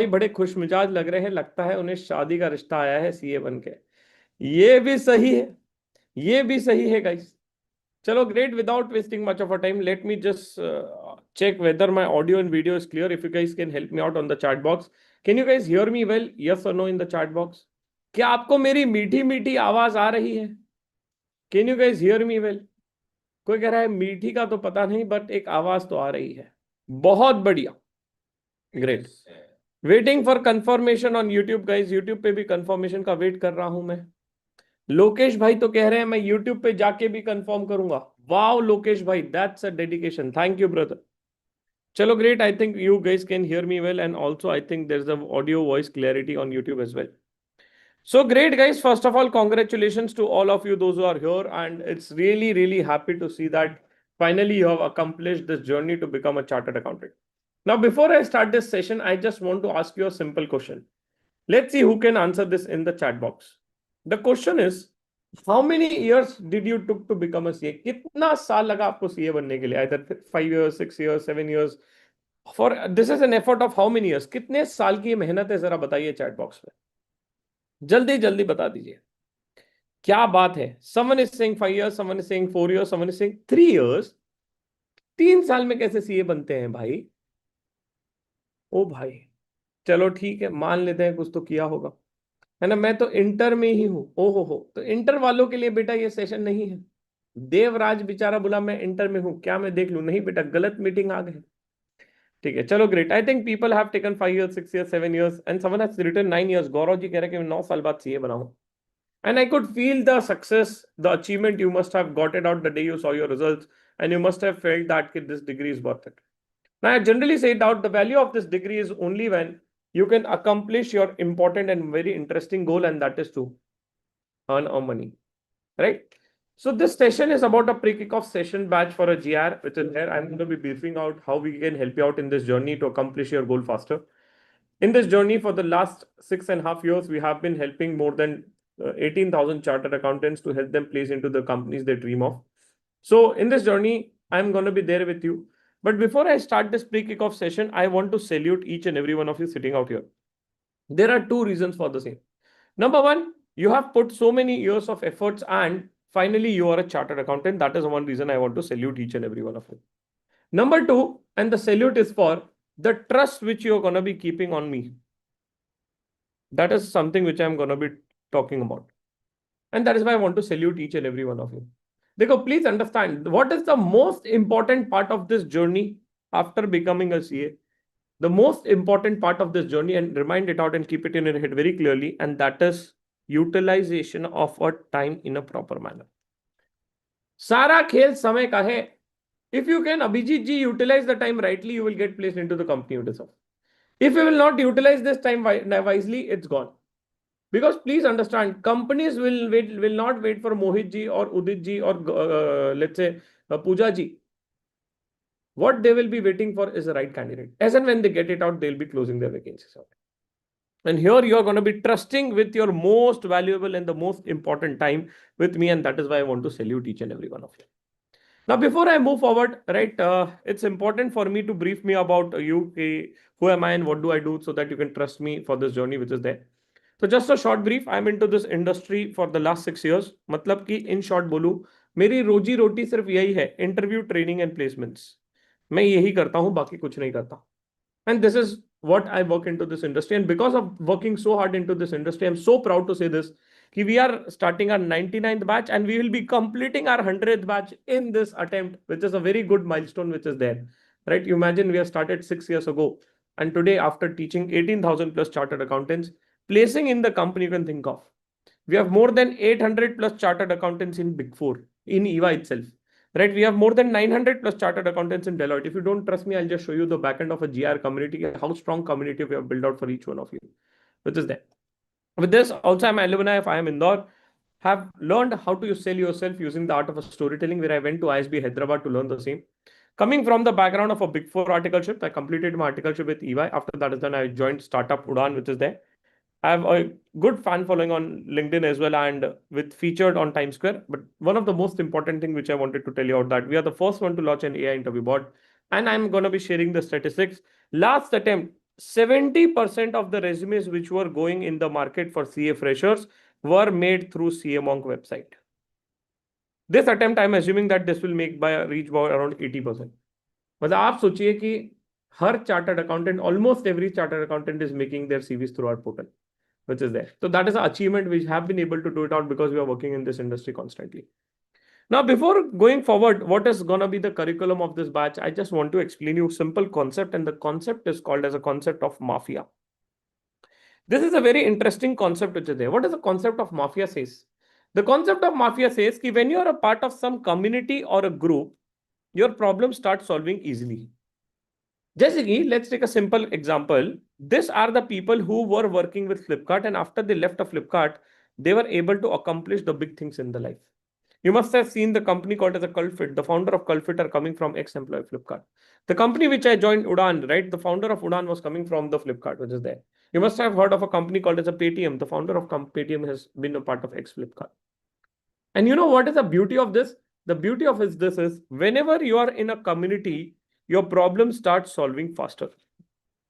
बड़े खुश मिजाज लग रहे हैं, लगता है उन्हें शादी का रिश्ता आया है सीए बन के। ये भी सही है, ये भी सही है गाइस। चलो great, without wasting much of a time late me just check whether my audio and video is clear. If you guys can help me out on the chat box, can you guys hear me well? Yes or no in the chat box. क्या आपको मेरी मीठी मीठी आवाज आ रही है? Can you guys here me well? कोई कह रहा है मीठी का तो पता नहीं, बट एक आवाज तो आ रही है। बहुत बढ़िया, great. Waiting for confirmation on YouTube guys, YouTube पे भी कंफर्मेशन का वेट कर रहा हूं मैं। लोकेश भाई तो कह रहे हैं मैं यूट्यूब पे जाके भी कंफर्म करूंगा। वाओ लोकेश भाई, that's a dedication, thank you brother. चलो great, I think you guys can hear me well and also I think there is a audio voice clarity on YouTube as well. So great, guys. First of all, congratulations to all of you, those who are here. And it's really, really happy to see that finally you have accomplished this journey to become a chartered accountant. Now, before I start this session, I just want to ask you a simple question. Let's see who can answer this in the chat box. The question is, how many years did you took to become a CA? कितना साल लगा आपको CA बनने के लिए? Either 5 years, 6 years, 7 years. For this is an effort of how many years? कितने साल की मेहनत है, जरा बताइए चैट बॉक्स में। जल्दी जल्दी बता दीजिए। क्या बात है? someone is saying 5 years, someone is saying 4 years, someone is saying 3 years. 3 साल में कैसे सीए बनते हैं भाई? ओ भाई, चलो ठीक है, मान लेते हैं कुछ तो किया होगा, है ना। मैं तो इंटर में ही हूं। ओहो हो, तो इंटर वालों के लिए बेटा ये सेशन नहीं है। देवराज बेचारा बोला मैं इंटर में हूं, क्या मैं देख लूं? नहीं बेटा, गलत मीटिंग आ गए। ठीक है, चलो great. I think people have taken 5 years, 6 years, 7 years and someone has written 9 years. Gaurav ji कह रहे हैं कि मैं 9 साल बाद सीए बना हूं। And I could feel the success, the achievement you must have got it out the day you saw your results, and you must have felt that this degree is worth it. Now, I generally say that the value of this degree is only when you can accomplish your important and very interesting goal, and that is to earn a money, right? So this session is about a pre-kickoff session batch for a GIR, which is there. I'm going to be briefing out how we can help you out in this journey to accomplish your goal faster. In this journey for the last 6.5 years, we have been helping more than 18,000 chartered accountants to help them place into the companies they dream of. So in this journey, I'm going to be there with you. But before I start this pre-kickoff session, I want to salute each and every one of you sitting out here. There are two reasons for the same. Number one, you have put so many years of efforts and finally you are a chartered accountant. That is one reason I want to salute each and every one of you. Number two, and the salute is for the trust which you're going to be keeping on me. That is something which I'm going to be talking about. And that is why I want to salute each and every one of you. Dekho, please understand what is the most important part of this journey after becoming a CA. The most important part of this journey, and remind it out and keep it in your head very clearly, and that is utilization of our time in a proper manner. सारा खेल समय का है. If you can, Abhijit ji, utilize the time rightly, you will get placed into the company you deserve. If you will not utilize this time wisely, it's gone. Because please understand, companies will not wait for Mohit ji or Udit ji or let's say Pooja ji. What they will be waiting for is the right candidate. As and when they get it out, they'll be closing their vacancies out. And here you are going to be trusting with your most valuable and the most important time with me, and that is why I want to salute each and every one of you. Now, before I move forward, right, it's important for me to brief me about you. Who am I and what do I do, so that you can trust me for this journey which is there. So just a short brief. I'm into this industry for the last 6 years. मतलब कि in short बोलूं, मेरी रोजी रोटी सिर्फ यही है, interview, training and placements. मैं यही करता हूं, बाकी कुछ नहीं करता. And this is what I work into this industry. And because of working so hard into this industry, I'm so proud to say this. We are starting our 99th batch and we will be completing our 100th batch in this attempt, which is a very good milestone which is there. Right? You imagine we have started 6 years ago. And today, after teaching 18,000 plus chartered accountants, placing in the company you can think of. We have more than 800 plus chartered accountants in Big Four, in EVA itself. Right, we have more than 900 plus chartered accountants in Deloitte. If you don't trust me, I'll just show you the backend of a GR community, how strong community we have built out for each one of you, which is there. With this, also I'm alumni of IIM Indore, have learned how to sell yourself using the art of a storytelling, where I went to ISB Hyderabad to learn the same. Coming from the background of a Big Four articleship, I completed my articleship with EY. After that is done, I joined startup Udan, which is there. I have a good fan following on LinkedIn as well, and with featured on Times Square. But one of the most important thing which I wanted to tell you out, that we are the first one to launch an AI interview bot, and I'm going to be sharing the statistics. Last attempt, 70% of the resumes which were going in the market for CA freshers were made through CA Monk website. This attempt, I'm assuming that this will make by reach by around 80%. मतलब आप सोचिए कि हर chartered accountant, almost every chartered accountant is making their CVs through our portal, which is there. So that is an achievement which have been able to do it out because we are working in this industry constantly. Now, before going forward, what is going to be the curriculum of this batch? I just want to explain you a simple concept, and the concept is called as a concept of mafia. This is a very interesting concept which is there. What does the concept of mafia says? The concept of mafia says that when you are a part of some community or a group, your problems start solving easily. जैसे कि let's take a simple example. These are the people who were working with Flipkart, and after they left of Flipkart, they were able to accomplish the big things in the life. You must have seen the company called as a Culfit. The founder of Culfit are coming from ex-employee Flipkart. The company which I joined, Udaan, right? The founder of Udaan was coming from the Flipkart, which is there. You must have heard of a company called as a Paytm. The founder of Paytm has been a part of ex-Flipkart. And you know what is the beauty of this? The beauty of this is whenever you are in a community, your problem starts solving faster.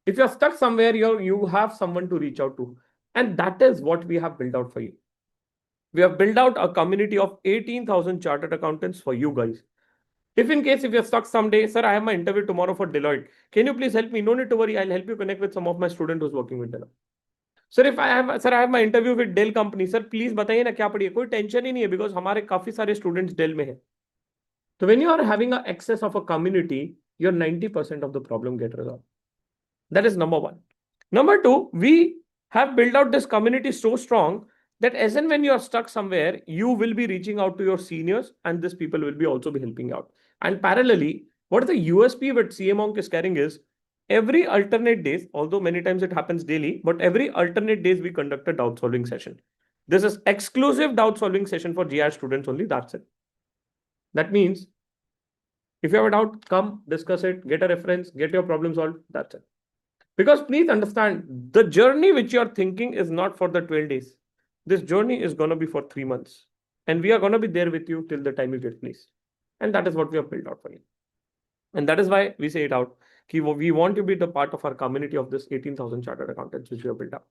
If you're stuck somewhere, you have someone to reach out to. And that is what we have built out for you. We have built out a community of 18,000 chartered accountants for you guys. If in case if you're stuck someday, sir, I have my interview tomorrow for Deloitte. Can you please help me? No need to worry. I'll help you connect with some of my students who's working with Deloitte. Sir, if I have my interview with Dell company. Sir, please बताइए ना क्या पढ़िए. कोई tension ही नहीं है because हमारे काफी सारे students Dell में हैं. So when you are having an excess of a community, your 90% of the problem get resolved. That is number one. Number two, we have built out this community so strong that as and when you are stuck somewhere, you will be reaching out to your seniors and these people will be also be helping out. And parallelly, what the USP with CA Monk is carrying is every alternate days, although many times it happens daily, but every alternate days we conduct a doubt solving session. This is exclusive doubt solving session for GIR students only. That's it. That means if you have a doubt, come discuss it, get a reference, get your problem solved. That's it. Because please understand, the journey which you are thinking is not for the 12 days. This journey is going to be for 3 months. And we are going to be there with you till the time you get placed. And that is what we have built out for you. And that is why we say it out. We want to be the part of our community of this 18,000 chartered accountants which we have built up.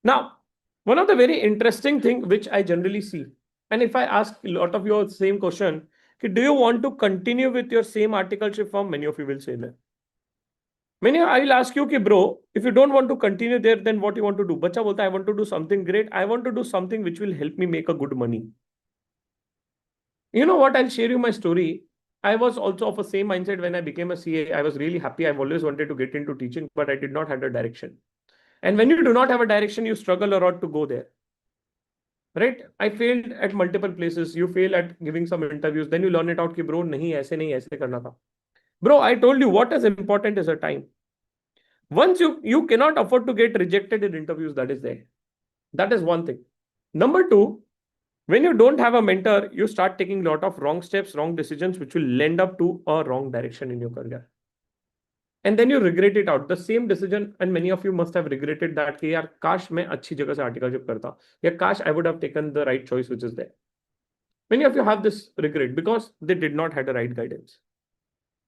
Now, one of the very interesting thing which I generally see, and if I ask a lot of you the same question, do you want to continue with your same articleship firm? Many of you will say that. Many, I will ask you, bro, if you don't want to continue there, then what you want to do? Bacha bolta, I want to do something great. I want to do something which will help me make a good money. You know what? I'll share you my story. I was also of the same mindset when I became a CA. I was really happy. I've always wanted to get into teaching, but I did not have a direction. And when you do not have a direction, you struggle a lot to go there. Right? I failed at multiple places. You fail at giving some interviews. Then you learn it out, ki bro, nahi, aise karna tha. Bro, I told you what is important is a time. Once you cannot afford to get rejected in interviews, that is there. That is one thing. Number two, when you don't have a mentor, you start taking a lot of wrong steps, wrong decisions, which will lend up to a wrong direction in your career. And then you regret it out. The same decision, and many of you must have regretted that, कि यार काश मैं अच्छी जगह से articleship करता, या काश I would have taken the right choice which is there. Many of you have this regret because they did not have the right guidance.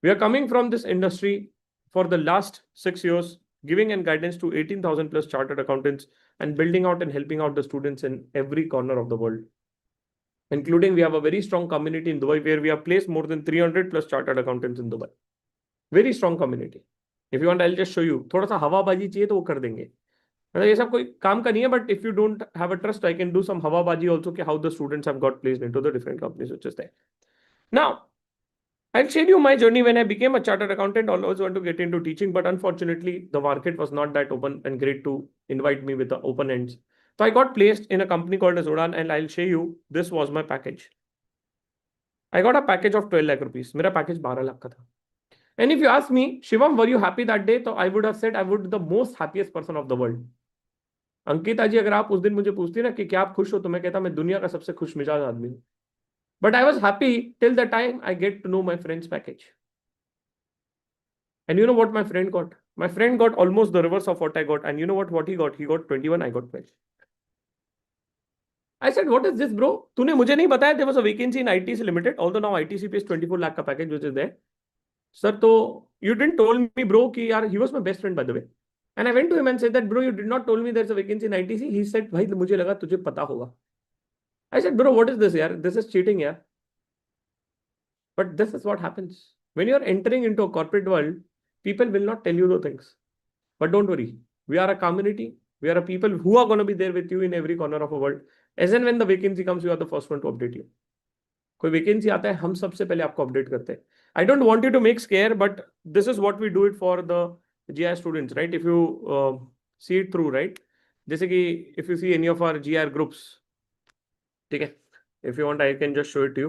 We are coming from this industry for the last 6 years, giving and guidance to 18,000 plus chartered accountants and building out and helping out the students in every corner of the world. Including, we have a very strong community in Dubai where we have placed more than 300 plus chartered accountants in Dubai. Very strong community. If you want, I'll just show you. थोड़ा सा हवाबाजी चाहिए तो वो कर देंगे. मतलब ये सब कोई काम का नहीं है, but if you don't have a trust, I can do some हवाबाजी also कि how the students have got placed into the different companies which is there. Now, I'll share you my journey when I became a chartered accountant. I always want to get into teaching, but unfortunately, the market was not that open and great to invite me with the open ends. So I got placed in a company called as Udaan, and I'll show you, this was my package. I got a package of 12 lakh rupees. मेरा package 12 lakh का था. And if you ask me, Shivam, were you happy that day? So I would have said I would be the most happiest person of the world. Ankita जी, अगर आप उस दिन मुझे पूछती ना कि क्या आप खुश हो, तो मैं कहता मैं दुनिया का सबसे खुश मिजाज आदमी हूँ. But I was happy till the time I get to know my friend's package. And you know what my friend got? My friend got almost the reverse of what I got. And you know what he got? He got 21, I got 12. I said, what is this, bro? तूने मुझे नहीं बताया there was a vacancy in ITC Limited, although now ITC pays 24 lakh का package which is there. Sir, तो you didn't told me, bro, कि यार, he was my best friend by the way. And I went to him and said that, bro, you did not told me there's a vacancy in ITC. He said, भाई मुझे लगा तुझे पता होगा. I said, bro, what is this यार? This is cheating यार. But this is what happens. When you're entering into a corporate world, people will not tell you the things. But don't worry. We are a community. We are a people who are going to be there with you in every corner of the world. As and when the vacancy comes, you are the first one to update you. कोई vacancy आता है हम सबसे पहले आपको update करते हैं. I don't want you to make scare but this is what we do it for the GI students, right? If you see it through, right? जैसे कि if you see any of our GIR groups, ठीक है, if you want I can just show it you,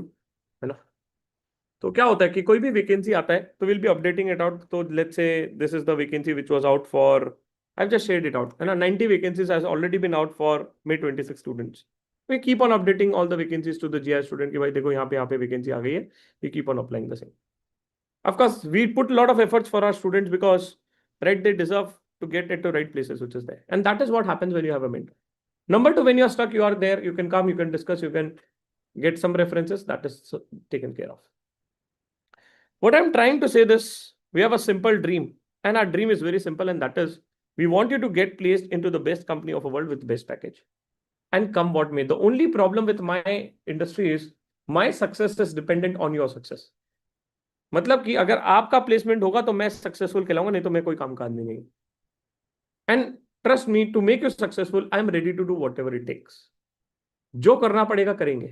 है ना? तो क्या होता है कि कोई भी वैकेंसी आता है तो will be updating it out. तो let's say this is the vacancy which was out for, I have just shared it out, है ना? 90 vacancies has already been out for May 26 students. We keep on updating all the vacancies to the GI student कि भाई देखो यहाँ पे vacancy आ गई है. We keep on applying the same. Of course, we put a lot of efforts for our students because, right, they deserve to get into right places, which is there. And that is what happens when you have a mentor. Number two, when you are stuck, you are there. You can come, you can discuss, you can get some references. That is taken care of. What I'm trying to say this, we have a simple dream, and our dream is very simple, and that is we want you to get placed into the best company of the world with the best package. And come what may. The only problem with my industry is my success is dependent on your success. मतलब कि अगर आपका placement होगा तो मैं successful कहलाऊंगा, नहीं तो मैं कोई काम का आदमी नहीं. And trust me, to make you successful I am ready to do whatever it takes. जो करना पड़ेगा करेंगे.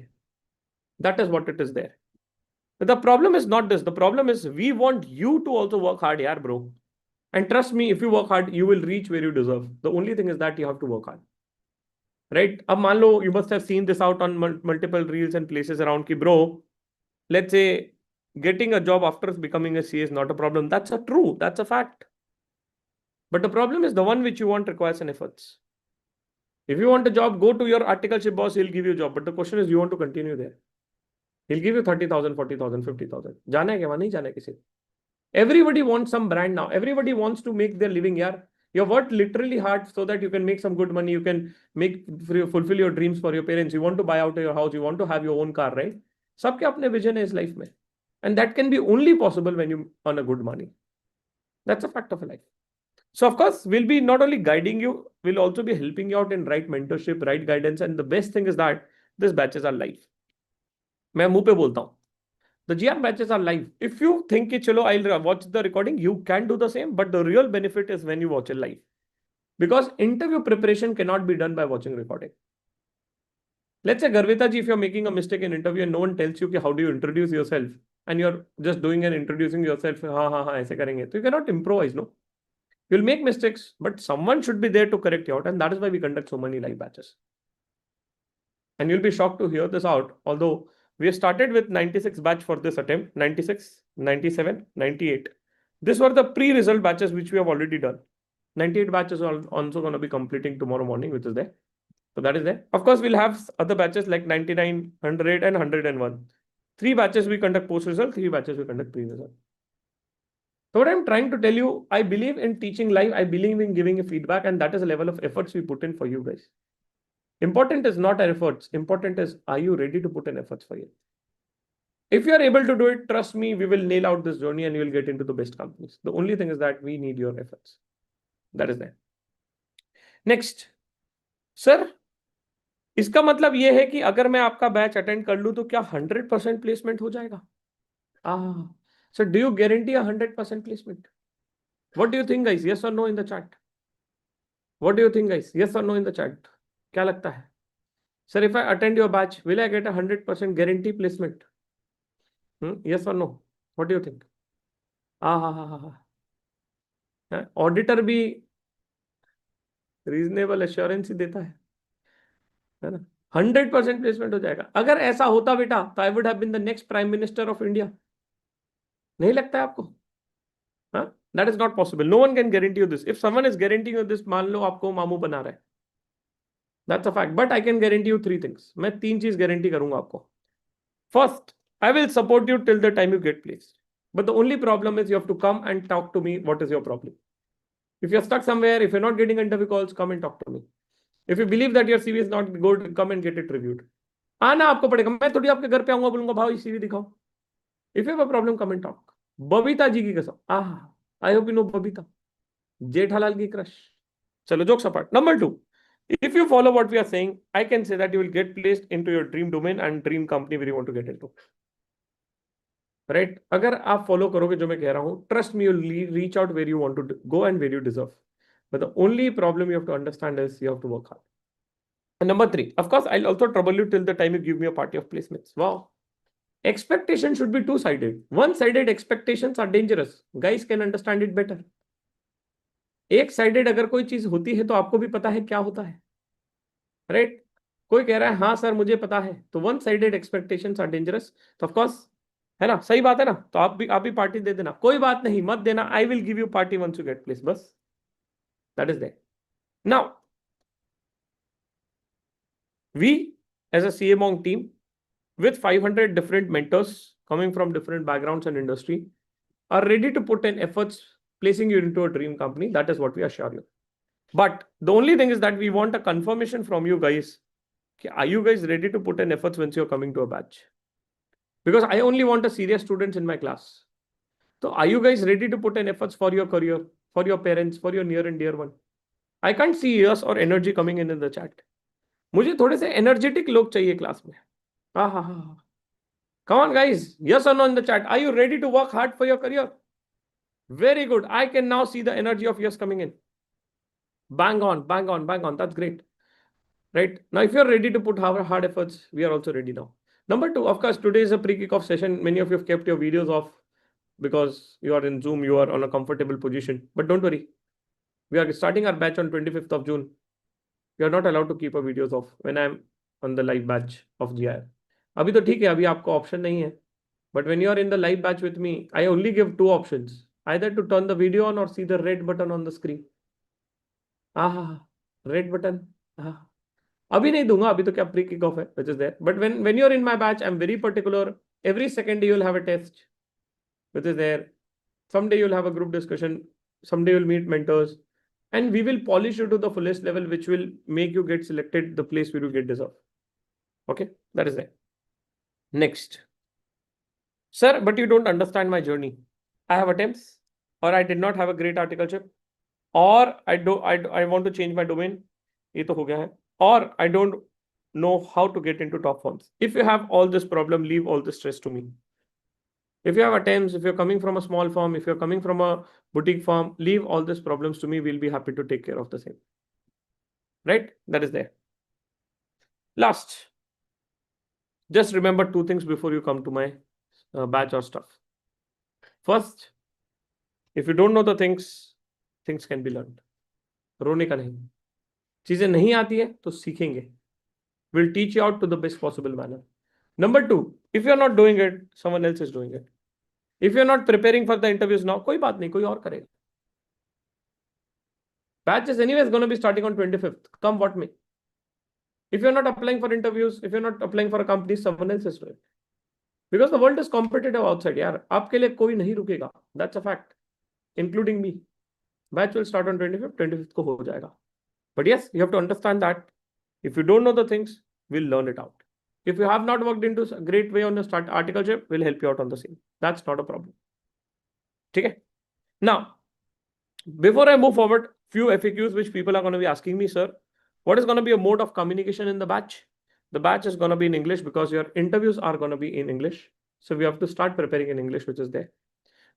That is what it is there. The problem is not this. The problem is we want you to also work hard यार bro. And trust me, if you work hard you will reach where you deserve. The only thing is that you have to work hard. Right? अब मान लो you must have seen this out on multiple reels and places around कि bro, let's say getting a job after becoming a CA is not a problem. That's a true, that's a fact. But the problem is the one which you want requires an efforts. If you want a job, go to your articleship boss, he'll give you a job. But the question is, you want to continue there. He'll give you 30,000, 40,000, 50,000. जाना है क्या? वहाँ नहीं जाना है किसी. Everybody wants some brand now. Everybody wants to make their living यार. You have worked literally hard so that you can make some good money. You can fulfill your dreams for your parents. You want to buy out your house. You want to have your own car, right? सबके अपने vision है इस life में. And that can be only possible when you earn a good money. That's a fact of life. So of course, we'll be not only guiding you, we'll also be helping you out in right mentorship, right guidance. And the best thing is that these batches are live. मैं मुंह पे बोलता हूँ. The GR batches are live. If you think कि चलो I'll watch the recording, you can do the same. But the real benefit is when you watch it live. Because interview preparation cannot be done by watching recording. Let's say Garvita ji, if you're making a mistake in interview and no one tells you how do you introduce yourself, and you're just doing and introducing yourself, हाँ ऐसे करेंगे, तो you cannot improvise, no? You'll make mistakes, but someone should be there to correct you out, and that is why we conduct so many live batches. And you'll be shocked to hear this out, although we have started with 96 batch for this attempt, 96, 97, 98. These were the pre-result batches which we have already done. 98 batches are also going to be completing tomorrow morning, which is there. So that is there. Of course, we'll have other batches like 99, 100 and 101. 3 batches we conduct post-result, 3 batches we conduct pre-result. So what I'm trying to tell you, I believe in teaching live, I believe in giving a feedback, and that is the level of efforts we put in for you guys. Important is not our efforts. Important is, are you ready to put in efforts for you? If you are able to do it, trust me, we will nail out this journey and you will get into the best companies. The only thing is that we need your efforts. That is there. Next. Sir, इसका मतलब ये है कि अगर मैं आपका batch attend कर लूं तो क्या 100% प्लेसमेंट हो जाएगा? So do you guarantee a 100% placement? What do you think, guys? Yes or no in the chat? What do you think, guys? Yes or no in the chat? क्या लगता है? Sir, if I attend your batch, will I get a 100% guarantee placement? Yes or no? What do you think? Auditor भी reasonable assurance ही देता है ना? 100% placement हो जाएगा. अगर ऐसा होता बेटा तो I would have been the next prime minister of India. नहीं लगता है आपको? That is not possible. No one can guarantee you this. If someone is guaranteeing you this, मान लो आपको मामू बना रहा है. That's a fact. But I can guarantee you 3 things. मैं 3 चीज गारंटी करूंगा आपको. First, I will support you till the time you get placed. But the only problem is you have to come and talk to me. What is your problem? If you're stuck somewhere, if you're not getting interview calls, come and talk to me. If you believe that your CV is not good, come and get it reviewed. आना आपको पड़ेगा. मैं थोड़ी आपके घर पे आऊंगा बोलूंगा भाई CV दिखाओ. If you have a problem, come and talk. Babita ji की कसम. I hope you know Babita. Jethalal की क्रश. चलो, jokes apart. Number 2, if you follow what we are saying, I can say that you will get placed into your dream domain and dream company where you want to get into. Right? अगर आप follow करोगे जो मैं कह रहा हूँ, trust me, you'll reach out where you want to go and where you deserve. But the only problem you have to understand is you have to work hard. And number 3, of course, I'll also trouble you till the time you give me a party of placements. Wow. Expectation should be two-sided. One-sided expectations are dangerous. Guys can understand it better. एक sided अगर कोई चीज होती है तो आपको भी पता है क्या होता है, राइट? कोई कह रहा है हाँ सर मुझे पता है, तो one sided expectations are dangerous. तो ऑफ कोर्स, है ना, सही बात है ना, तो आप भी पार्टी दे देना, कोई बात नहीं, मत देना, I will give you party once you get place, बस. That is that. Now we as a CA Monk team with 500 different mentors coming from different backgrounds and industry are ready to put in efforts placing you into a dream company. That is what we assure you. But the only thing is that we want a confirmation from you guys. Are you guys ready to put in efforts once you're coming to a batch? Because I only want a serious students in my class. So are you guys ready to put in efforts for your career, for your parents, for your near and dear one? I can't see years or energy coming in the chat. मुझे थोड़े से energetic लोग चाहिए class में. हाँ. Come on, guys. Yes or no in the chat. Are you ready to work hard for your career? Very good. I can now see the energy of yes coming in. Bang on, bang on, bang on. That's great. Right? Now, if you're ready to put hard efforts, we are also ready now. Number 2, of course, today is a pre-kickoff session. Many of you have kept your videos off because you are in Zoom, you are on a comfortable position. But don't worry. We are starting our batch on 25th of June. You are not allowed to keep our videos off when I'm on the live batch of GIR. अभी तो ठीक है, अभी आपको option नहीं है. But when you are in the live batch with me, I only give 2 options. Either to turn the video on or see the red button on the screen. Red button. अभी नहीं दूंगा, अभी तो क्या pre kick off है, which is there. But when you're in my batch, I'm very particular. Every second day you'll have a test, which is there. Someday you'll have a group discussion. Someday you'll meet mentors. And we will polish you to the fullest level, which will make you get selected the place where you get deserved. Okay, that is there. Next. Sir, but you don't understand my journey. I have attempts, or I did not have a great articleship, or I want to change my domain. ये तो हो गया है. Or I don't know how to get into top firms. If you have all this problem, leave all this stress to me. If you have attempts, if you're coming from a small firm, if you're coming from a boutique firm, leave all these problems to me. We'll be happy to take care of the same. Right? That is there. Last, just remember 2 things before you come to my batch or stuff. First, if you don't know the things can be learned. रोने का नहीं. चीजें नहीं आती है तो सीखेंगे. We'll teach you out to the best possible manner. Number 2, if you're not doing it, someone else is doing it. If you're not preparing for the interviews now, कोई बात नहीं, कोई और करेगा. Batch is anyways going to be starting on 25th. Come what may. If you're not applying for interviews, if you're not applying for a company, someone else is doing it. Because the world is competitive outside. यार, आपके लिए कोई नहीं रुकेगा. That's a fact. Including me. Batch will start on 25th. 25th को हो जाएगा. But yes, you have to understand that if you don't know the things, we'll learn it out. If you have not worked into a great way on your start articleship, we'll help you out on the same. That's not a problem. Okay. Now, before I move forward, few FAQs which people are going to be asking me, sir, what is going to be a mode of communication in the batch? The batch is going to be in English because your interviews are going to be in English. So we have to start preparing in English, which is there.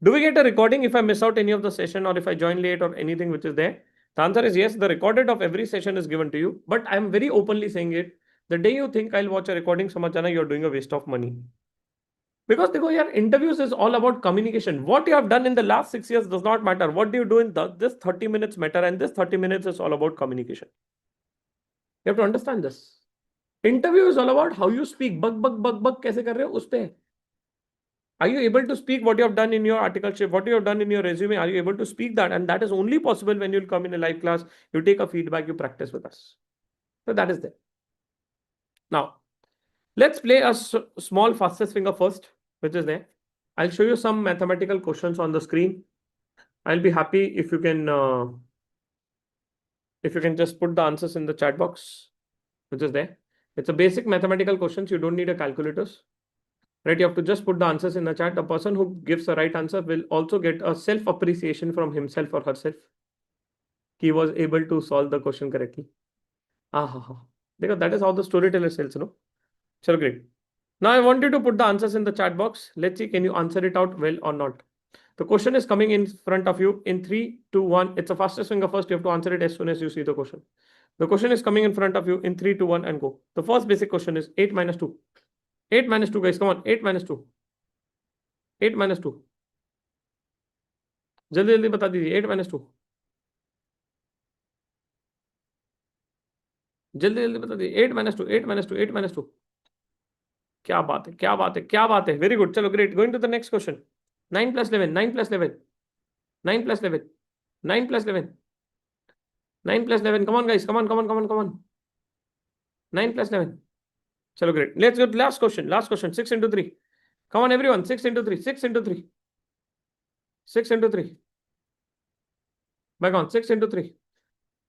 Do we get a recording if I miss out any of the session or if I join late or anything which is there? The answer is yes. The recorded of every session is given to you, but I'm very openly saying it. The day you think I'll watch a recording, समझ जाना you're doing a waste of money. Because देखो यार, interviews is all about communication. What you have done in the last 6 years does not matter. What do you do in this 30 minutes matter, and this 30 minutes is all about communication. You have to understand this. Interview is all about how you speak. बक कैसे कर रहे हो उस पे. Are you able to speak what you have done in your articleship, what you have done in your resume? Are you able to speak that? And that is only possible when you'll come in a live class, you take a feedback, you practice with us. So that is there. Now, let's play a small fastest finger first, which is there. I'll show you some mathematical questions on the screen. I'll be happy if you can just put the answers in the chat box, which is there. It's a basic mathematical questions. You don't need a calculators. Right, you have to just put the answers in the chat. The person who gives the right answer will also get a self-appreciation from himself or herself. he was able to solve the question correctly. देखो, that is how the storyteller sells, no? Chalo, great. Now I want you to put the answers in the chat box. Let's see, can you answer it out well or not? The question is coming in front of you in 3, 2, 1. It's a fastest finger first. You have to answer it as soon as you see the question. The question is coming in front of you in 3, 2, 1 and go. The first basic question is 8 minus 2. 8 minus 2, guys. Come on. 8 minus 2. 8 minus 2. जल्दी जल्दी बता दीजिए. 8 minus 2. जल्दी जल्दी बता दीजिए. 8 minus 2. 8 minus 2. 8 minus 2. क्या बात है, क्या बात है, क्या बात है. Very good. चलो, great. Going to the next question. 9 plus 11. 9 plus 11. 9 plus 11. 9 plus 11. 9 plus 11. Come on, guys. Come on, come on, come on, come on. 9 plus 11. Chalo, great. Let's go to last question. Last question. 6 into 3. Come on, everyone. 6 into 3. 6 into 3. 6 into 3. Back on. 6 into 3.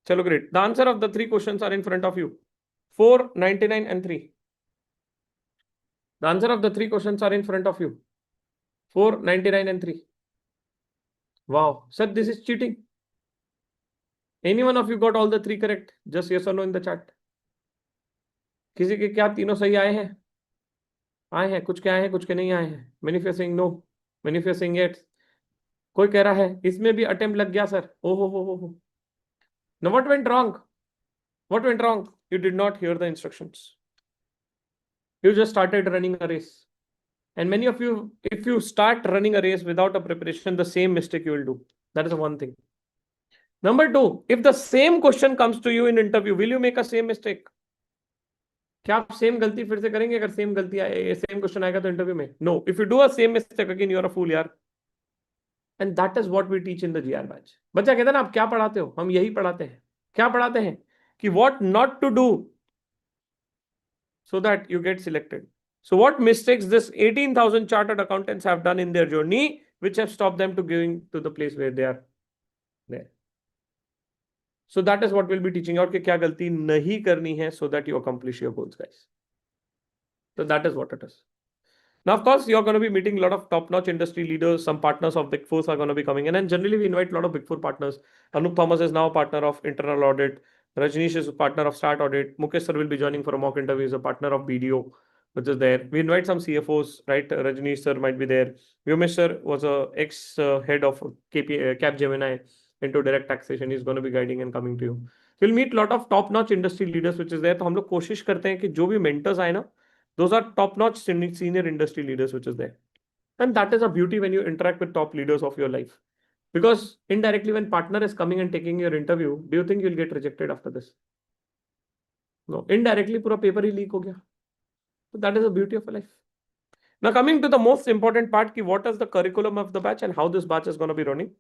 Chalo, great. The answer of the three questions are in front of you. 4, 99 and 3. The answer of the three questions are in front of you. 4, 99 and 3. Wow. Sir, this is cheating. Any one of you got all the three correct? Just yes or no in the chat. किसी के क्या तीनों सही आए हैं? आए हैं. कुछ के आए हैं, कुछ के नहीं आए हैं. Many of you are saying no. Many of you are saying yes. कोई कह रहा है इसमें भी अटेम्प्ट लग गया सर. ओहो हो. Now what went wrong? What went wrong? You did not hear the instructions. You just started running a race. And many of you, if you start running a race without a preparation, the same mistake you will do. That is one thing. Number 2, if the same question comes to you in interview, will you make a same mistake? क्या आप same गलती फिर से करेंगे अगर same गलती आए, same question आएगा तो इंटरव्यू में? No. If you do a same mistake again, you are a fool यार. And that is what we teach in the GR batch. बच्चा कहता है ना, आप क्या पढ़ाते हो? हम यही पढ़ाते हैं. क्या पढ़ाते हैं? कि what not to do so that you get selected. So what mistakes this 18,000 chartered accountants have done in their journey, which have stopped them to going to the place where they are there. So that is what we'll be teaching out कि क्या गलती नहीं करनी है so that you accomplish your goals, guys. So that is what it is. Now, of course, you're going to be meeting a lot of top-notch industry leaders. Some partners of Big Four are going to be coming in, and generally we invite a lot of Big Four partners. Anup Thomas is now a partner of Internal Audit. Rajneesh is a partner of Start Audit. Mukesh sir will be joining for a mock interview. He's a partner of BDO, which is there. We invite some CFOs, right? Rajneesh sir might be there. Vyomesh sir was a ex-head of Capgemini into direct taxation. He's going to be guiding and coming to you. So you'll meet a lot of top-notch industry leaders, which is there. तो हम लोग कोशिश करते हैं कि जो भी mentors आए ना, those are top-notch senior industry leaders, which is there. And that is a beauty when you interact with top leaders of your life. Because indirectly, when partner is coming and taking your interview, do you think you'll get rejected after this? No. Indirectly, pura paper hi leak ho gaya. So that is the beauty of a life. Now coming to the most important part, what is the curriculum of the batch and how this batch is going to be running,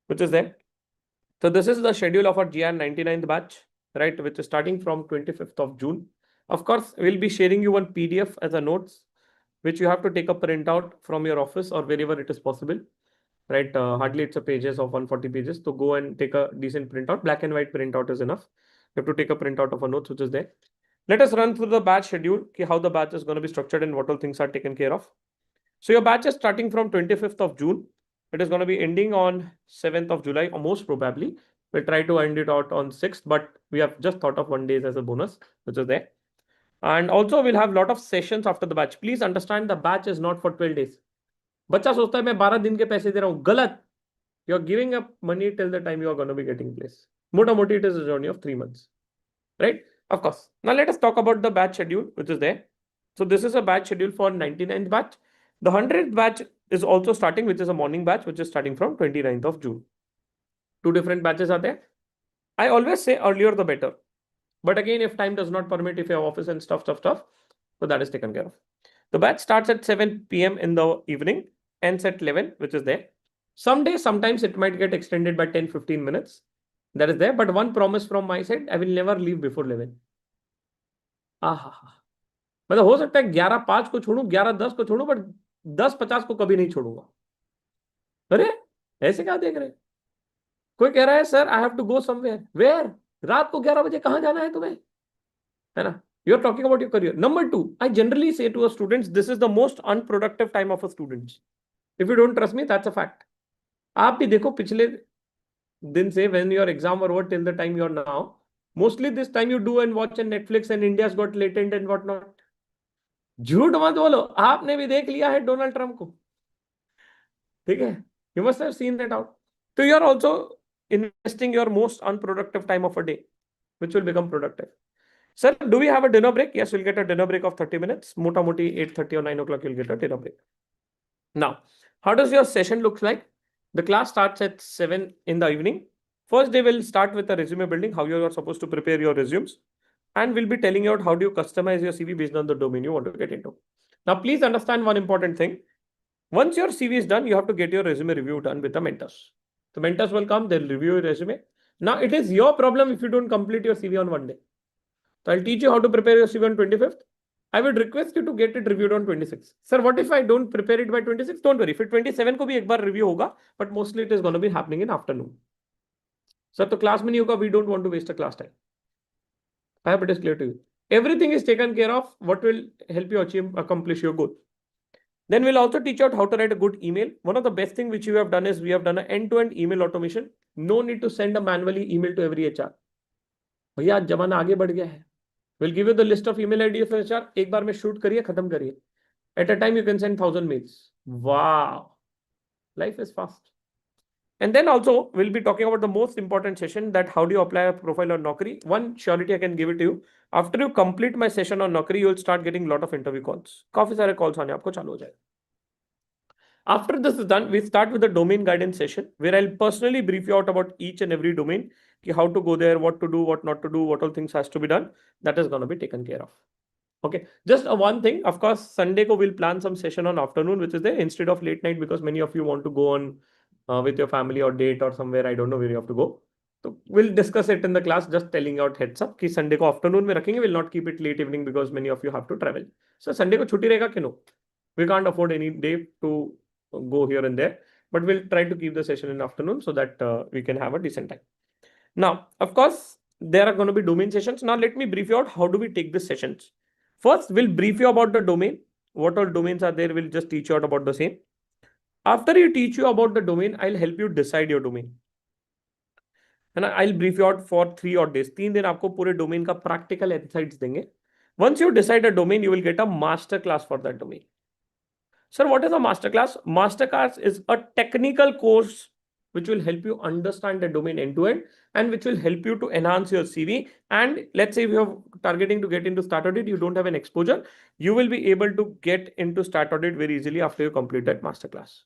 which is there. So this is the schedule of our GIR 99th batch, right, which is starting from 25th of June. Of course, we'll be sharing you one PDF as a notes, which you have to take a printout from your office or wherever it is possible, right? Hardly it's a pages of 140 pages. So go and take a decent printout. Black and white printout is enough. You have to take a printout of a notes, which is there. Let us run through the batch schedule, how the batch is going to be structured and what all things are taken care of. So your batch is starting from 25th of June. It is going to be ending on 7th of July, or most probably. We'll try to end it out on 6th, but we have just thought of 1 day as a bonus, which is there. And also we'll have a lot of sessions after the batch. Please understand the batch is not for 12 days. बच्चा सोचता है मैं 12 दिन के पैसे दे रहा हूँ. गलत. You are giving up money till the time you are going to be getting place. मोटा मोटी it is a journey of 3 months, right? Of course. Now let us talk about the batch schedule, which is there. So this is a batch schedule for 99th batch. The 100th batch is also starting, which is a morning batch, which is starting from 29th of June. 2 different batches are there. I always say earlier the better. But again, if time does not permit, if you have office and stuff, so that is taken care of. The batch starts at 7 p.m. in the evening, ends at 11, which is there. Some days, sometimes it might get extended by 10-15 minutes. That is there. But one promise from my side, I will never leave before 11. मतलब हो सकता है 11:05 को छोड़ूं, 11:10 को छोड़ूं, but 10:50 को कभी नहीं छोड़ूंगा. अरे ऐसे क्या देख रहे? कोई कह रहा है sir I have to go somewhere. Where? रात को 11 बजे कहां जाना है तुम्हें? है ना? You are talking about your career. Number 2, I generally say to our students, this is the most unproductive time of a student. If you don't trust me, that's a fact. आप भी देखो पिछले दिन से when your exam or what till the time you're now, mostly this time you do and watch and Netflix and India's got latent and what not. झूठ मत बोलो, आपने भी देख लिया है डोनाल्ड ट्रंप को, ठीक है? You must have seen that out. So you are also investing your most unproductive time of a day, which will become productive. Sir, do we have a dinner break? Yes, we'll get a dinner break of 30 minutes. Mota moti 8:30 or 9 o'clock, you'll get a dinner break. Now, how does your session look like? The class starts at 7 in the evening. First day will start with a resume building, how you are supposed to prepare your resumes. And we'll be telling you out how do you customize your CV based on the domain you want to get into. Now, please understand one important thing. Once your CV is done, you have to get your resume review done with the mentors. The mentors will come, they'll review your resume. Now, it is your problem if you don't complete your CV on one day. So I'll teach you how to prepare your CV on 25th. I would request you to get it reviewed on 26th. Sir, what if I don't prepare it by 26th? Don't worry. फिर 27 को भी एक बार review होगा, but mostly it is going to be happening in afternoon. Sir, तो class में नहीं होगा. We don't want to waste a class time. I hope it is clear to you. Everything is taken care of. What will help you accomplish your goal? Then we'll also teach you out how to write a good email. One of the best things which we have done is we have done an end-to-end email automation. No need to send a manually email to every HR. भैया आज जमाना आगे बढ़ गया है. We'll give you the list of email IDs for HR. एक बार में shoot करिए, खत्म करिए. At a time you can send 1,000 mails. Wow, life is fast. And then also we'll be talking about the most important session, that how do you apply a profile on Naukri. One surety I can give it to you. After you complete my session on Naukri, you will start getting a lot of interview calls. काफी सारे calls आने आपको चालू हो जाए. After this is done, we start with the domain guidance session where I'll personally brief you out about each and every domain, how to go there, what to do, what not to do, what all things has to be done. That is going to be taken care of. Okay, just one thing, of course, Sunday ko we'll plan some session on afternoon, which is there instead of late night, because many of you want to go on with your family or date or somewhere, I don't know where you have to go. So we'll discuss it in the class, just telling you out heads up कि Sunday को afternoon में रखेंगे, we'll not keep it late evening because many of you have to travel. So Sunday को छुट्टी रहेगा कि no? We can't afford any day to go here and there, but we'll try to keep the session in afternoon so that we can have a decent time. Now, of course, there are going to be domain sessions. Now, let me brief you out how do we take these sessions. First, we'll brief you about the domain. What all domains are there, we'll just teach you out about the same. After you teach you about the domain, I'll help you decide your domain. And I'll brief you out for 3 odd days. 3 दिन आपको पूरे domain का practical insights देंगे. Once you decide a domain, you will get a master class for that domain. Sir, what is a masterclass? Masterclass is a technical course which will help you understand the domain end to end and which will help you to enhance your CV. And let's say if you are targeting to get into start audit, you don't have an exposure, you will be able to get into start audit very easily after you complete that masterclass.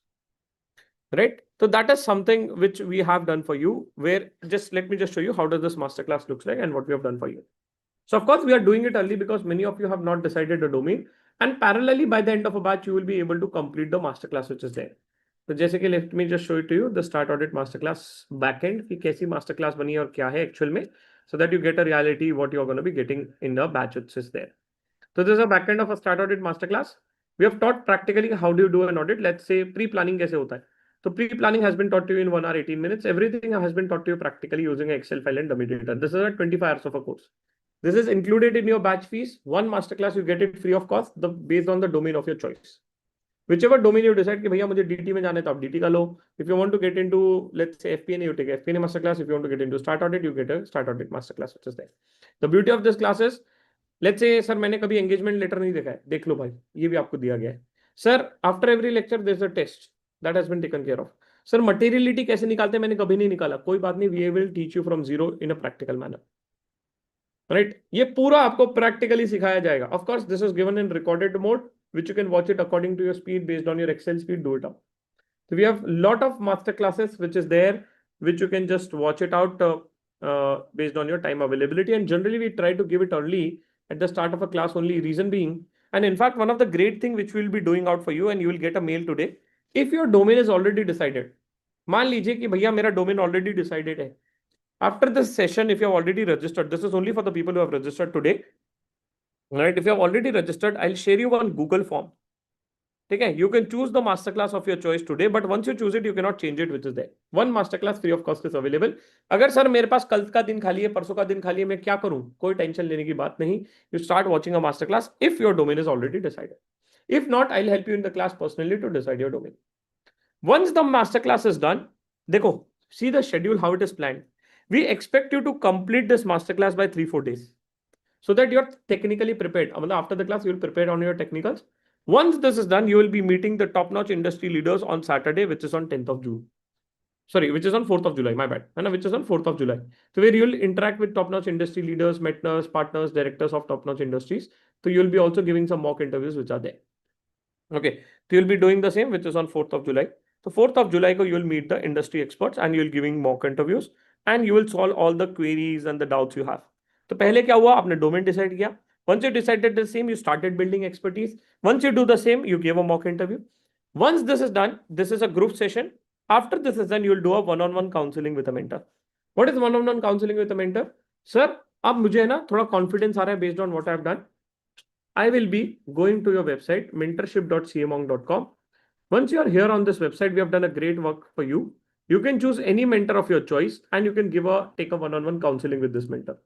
Right? So that is something which we have done for you, where let me just show you how does this masterclass looks like and what we have done for you. So of course we are doing it early because many of you have not decided a domain. And parallelly, by the end of a batch, you will be able to complete the masterclass which is there. So जैसे कि let me just show it to you the start audit masterclass backend कि कैसी masterclass बनी है और क्या है actual में, so that you get a reality what you are going to be getting in the batch which is there. So this is a backend of a start audit masterclass. We have taught practically how do you do an audit. Let's say pre-planning कैसे होता है. So pre-planning has been taught to you in 1 hour 18 minutes. Everything has been taught to you practically using an Excel file and dummy data. This is a 25 hours of a course. This is included in your batch fees. One masterclass, you get it free of cost based on the domain of your choice. Whichever domain you decide कि भैया मुझे DT में जाना है तो आप DT का लो. If you want to get into, let's say FP&A, you take FP&A masterclass. If you want to get into start audit, you get a start audit masterclass which is there. The beauty of this class is, let's say sir मैंने कभी engagement letter नहीं देखा है, देख लो भाई, ये भी आपको दिया गया है. Sir, after every lecture there's a test that has been taken care of. Sir, materiality कैसे निकालते हैं मैंने कभी नहीं निकाला, कोई बात नहीं, we will teach you from zero in a practical manner. Right? ये पूरा आपको practically सिखाया जाएगा. Of course, this is given in recorded mode, which you can watch it according to your speed based on your Excel speed. Do it up. So we have a lot of master classes which is there, which you can just watch it out based on your time availability. And generally, we try to give it early at the start of a class only. Reason being, and in fact, one of the great thing which we'll be doing out for you, and you will get a mail today. If your domain is already decided, मान लीजिए कि भैया मेरा domain already decided है. After this session, if you have already registered, this is only for the people who have registered today. Right? If you have already registered, I'll share you one Google form. Okay, you can choose the masterclass of your choice today, but once you choose it, you cannot change it, which is there. One masterclass free of cost is available. अगर sir मेरे पास कल का दिन खाली है, परसों का दिन खाली है, मैं क्या करूं? कोई टेंशन लेने की बात नहीं. You start watching a masterclass if your domain is already decided. If not, I'll help you in the class personally to decide your domain. Once the masterclass is done, देखो See the schedule, how it is planned. We expect you to complete this masterclass by 3-4 days so that you're technically prepared. After the class, you'll prepare on your technicals. Once this is done, you will be meeting the top-notch industry leaders on Saturday, which is on 10th of June. Sorry, which is on 4th of July, my bad. Which is on 4th of July. So where you'll interact with top-notch industry leaders, mentors, partners, directors of top-notch industries. So you'll be also giving some mock interviews which are there. Okay, so you'll be doing the same, which is on 4th of July. So 4th of July, you will meet the industry experts and you'll giving mock interviews and you will solve all the queries and the doubts you have. तो पहले क्या हुआ, आपने domain decide किया. Once you decided the same, you started building expertise. Once you do the same, you give a mock interview. Once this is done, this is a group session. After this is done, you will do a one-on-one counseling with a mentor. What is one-on-one counseling with a mentor? Sir, अब मुझे है ना थोड़ा confidence आ रहा है based on what I have done. I will be going to your website mentorship.cmong.com. Once you are here on this website, we have done a great work for you. You can choose any mentor of your choice and you can take a one-on-one counseling with this mentor.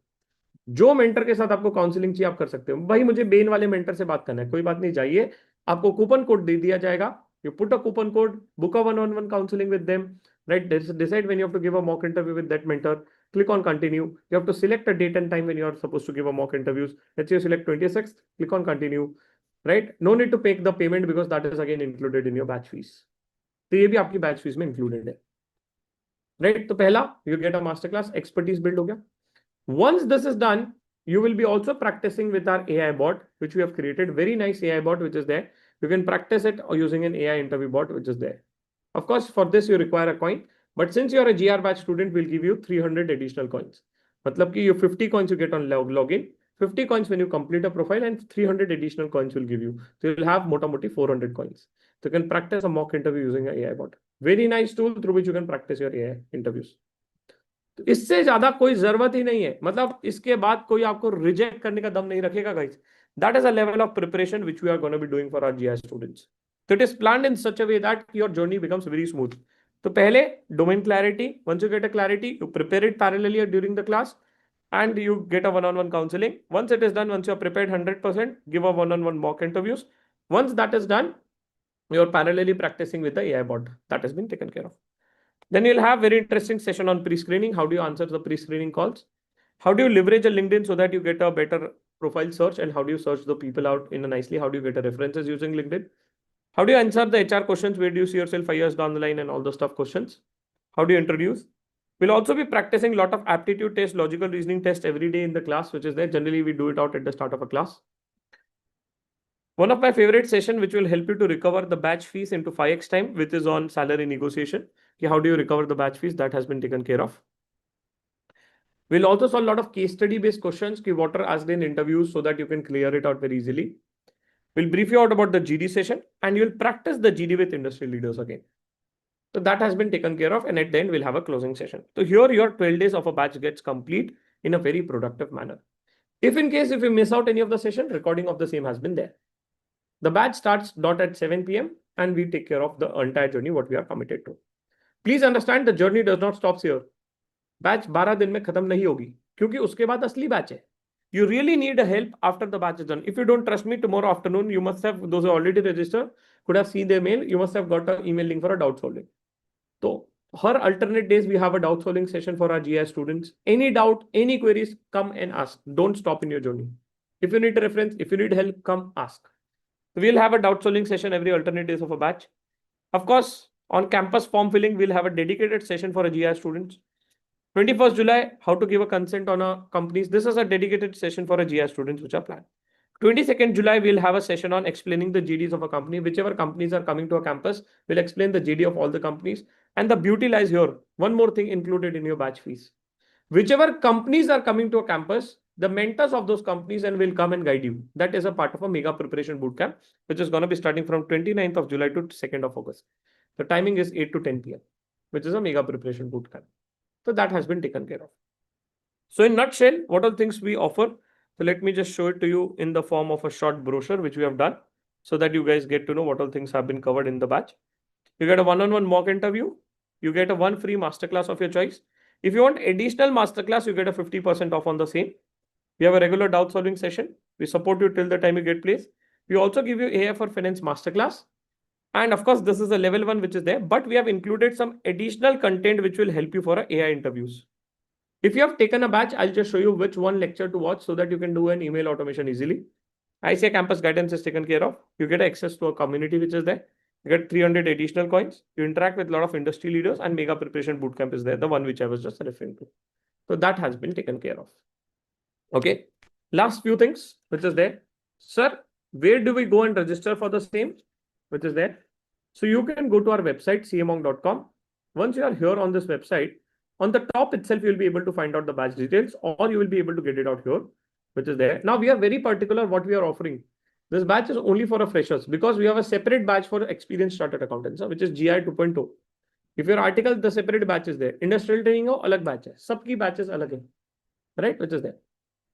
जो mentor के साथ आपको counselling चाहिए आप कर सकते हो. भाई मुझे बेन वाले मेंटर से बात करना है, कोई बात नहीं, जाइए, आपको कूपन कोड दे दिया जाएगा. You put a coupon code, book a one-on-one counseling with them, right? Decide when you have to give a mock interview with that mentor. Click on continue. You have to select a date and time when you are supposed to give a mock interviews. Let's say you select 26th, click on continue, right? No need to pay the payment because that is again included in your batch fees. तो ये भी आपकी batch fees में included है, right? तो पहला you get a masterclass, expertise build हो गया. Once this is done, you will be also practicing with our AI bot, which we have created. Very nice AI bot, which is there. You can practice it or using an AI interview bot, which is there. Of course, for this, you require a coin. But since you are a GR batch student, we'll give you 300 additional coins. मतलब कि you 50 coins you get on login, 50 coins when you complete a profile, and 300 additional coins will give you. So you'll have मोटा-मोटी 400 coins. So you can practice a mock interview using an AI bot. Very nice tool through which you can practice your AI interviews. तो इससे ज्यादा कोई जरूरत ही नहीं है. मतलब इसके बाद कोई आपको रिजेक्ट करने का दम नहीं रखेगा guys. That is a level of preparation which we are going to be doing for our GI students. So it is planned in such a way that your journey becomes very smooth. तो पहले domain clarity. Once you get a clarity, you prepare it parallelly during the class and you get a one-on-one counseling. Once it is done, once you are prepared 100%, give a one-on-one mock interviews. Once that is done, you are parallelly practicing with the AI bot. That has been taken care of. Then you'll have very interesting session on pre-screening. How do you answer the pre-screening calls? How do you leverage a LinkedIn so that you get a better profile search, and how do you search the people out in a nicely? How do you get a references using LinkedIn? How do you answer the HR questions? Where do you see yourself 5 years down the line and all those stuff questions? How do you introduce? We'll also be practicing a lot of aptitude tests, logical reasoning tests every day in the class, which is there. Generally, we do it out at the start of a class. One of my favorite session, which will help you to recover the batch fees into 5x time, which is on salary negotiation. How do you recover the batch fees? That has been taken care of. We'll also solve a lot of case study based questions, what are asked in interviews so that you can clear it out very easily. We'll brief you out about the GD session and you'll practice the GD with industry leaders again. So that has been taken care of, and at the end we'll have a closing session. So here your 12 days of a batch gets complete in a very productive manner. If you miss out any of the session, recording of the same has been there. The batch starts not at 7 p.m. and we take care of the entire journey what we are committed to. Please understand the journey does not stop here. Batch 12 दिन में खत्म नहीं होगी क्योंकि उसके बाद असली batch है. You really need a help after the batch is done. If you don't trust me, tomorrow afternoon you must have, those who already registered could have seen their mail. You must have got an email link for a doubt solving. So her alternate days we have a doubt solving session for our GI students. Any doubt, any queries, come and ask. Don't stop in your journey. If you need a reference, if you need help, come ask. We'll have a doubt solving session every alternate days of a batch. Of course, on campus form filling, we'll have a dedicated session for a GI students. 21st July, how to give a consent on a companies. This is a dedicated session for a GI students which are planned. 22nd July, we'll have a session on explaining the GDs of a company. Whichever companies are coming to a campus, we'll explain the GD of all the companies. And the beauty lies here. One more thing included in your batch fees. Whichever companies are coming to a campus, the mentors of those companies and will come and guide you. That is a part of a mega preparation bootcamp, which is going to be starting from 29th of July to 2nd of August. The timing is 8 to 10 p.m., which is a mega preparation bootcamp. So that has been taken care of. So in nutshell, what are the things we offer? So let me just show it to you in the form of a short brochure, which we have done so that you guys get to know what all things have been covered in the batch. You get a one-on-one mock interview. You get a one free masterclass of your choice. If you want additional masterclass, you get a 50% off on the same. We have a regular doubt solving session. We support you till the time you get placed. We also give you AI for Finance masterclass. And of course, this is a level 1 which is there, but we have included some additional content which will help you for AI interviews. If you have taken a batch, I'll just show you which one lecture to watch so that you can do an email automation easily. ICAI campus guidance is taken care of. You get access to a community which is there. You get 300 additional coins. You interact with a lot of industry leaders, and mega preparation bootcamp is there, the one which I was just referring to. So that has been taken care of. Okay. Last few things which is there. Sir, where do we go and register for the same? Which is there. So you can go to our website, cmonk.com. Once you are here on this website, on the top itself, you'll be able to find out the batch details, or you will be able to get it out here, which is there. Now we are very particular what we are offering. This batch is only for freshers because we have a separate batch for experienced chartered accountants, which is GI 2.0. If your article, the separate batch is there. Industrial training ho, alag batch hai. Sabki batches alag hai, right? Which is there.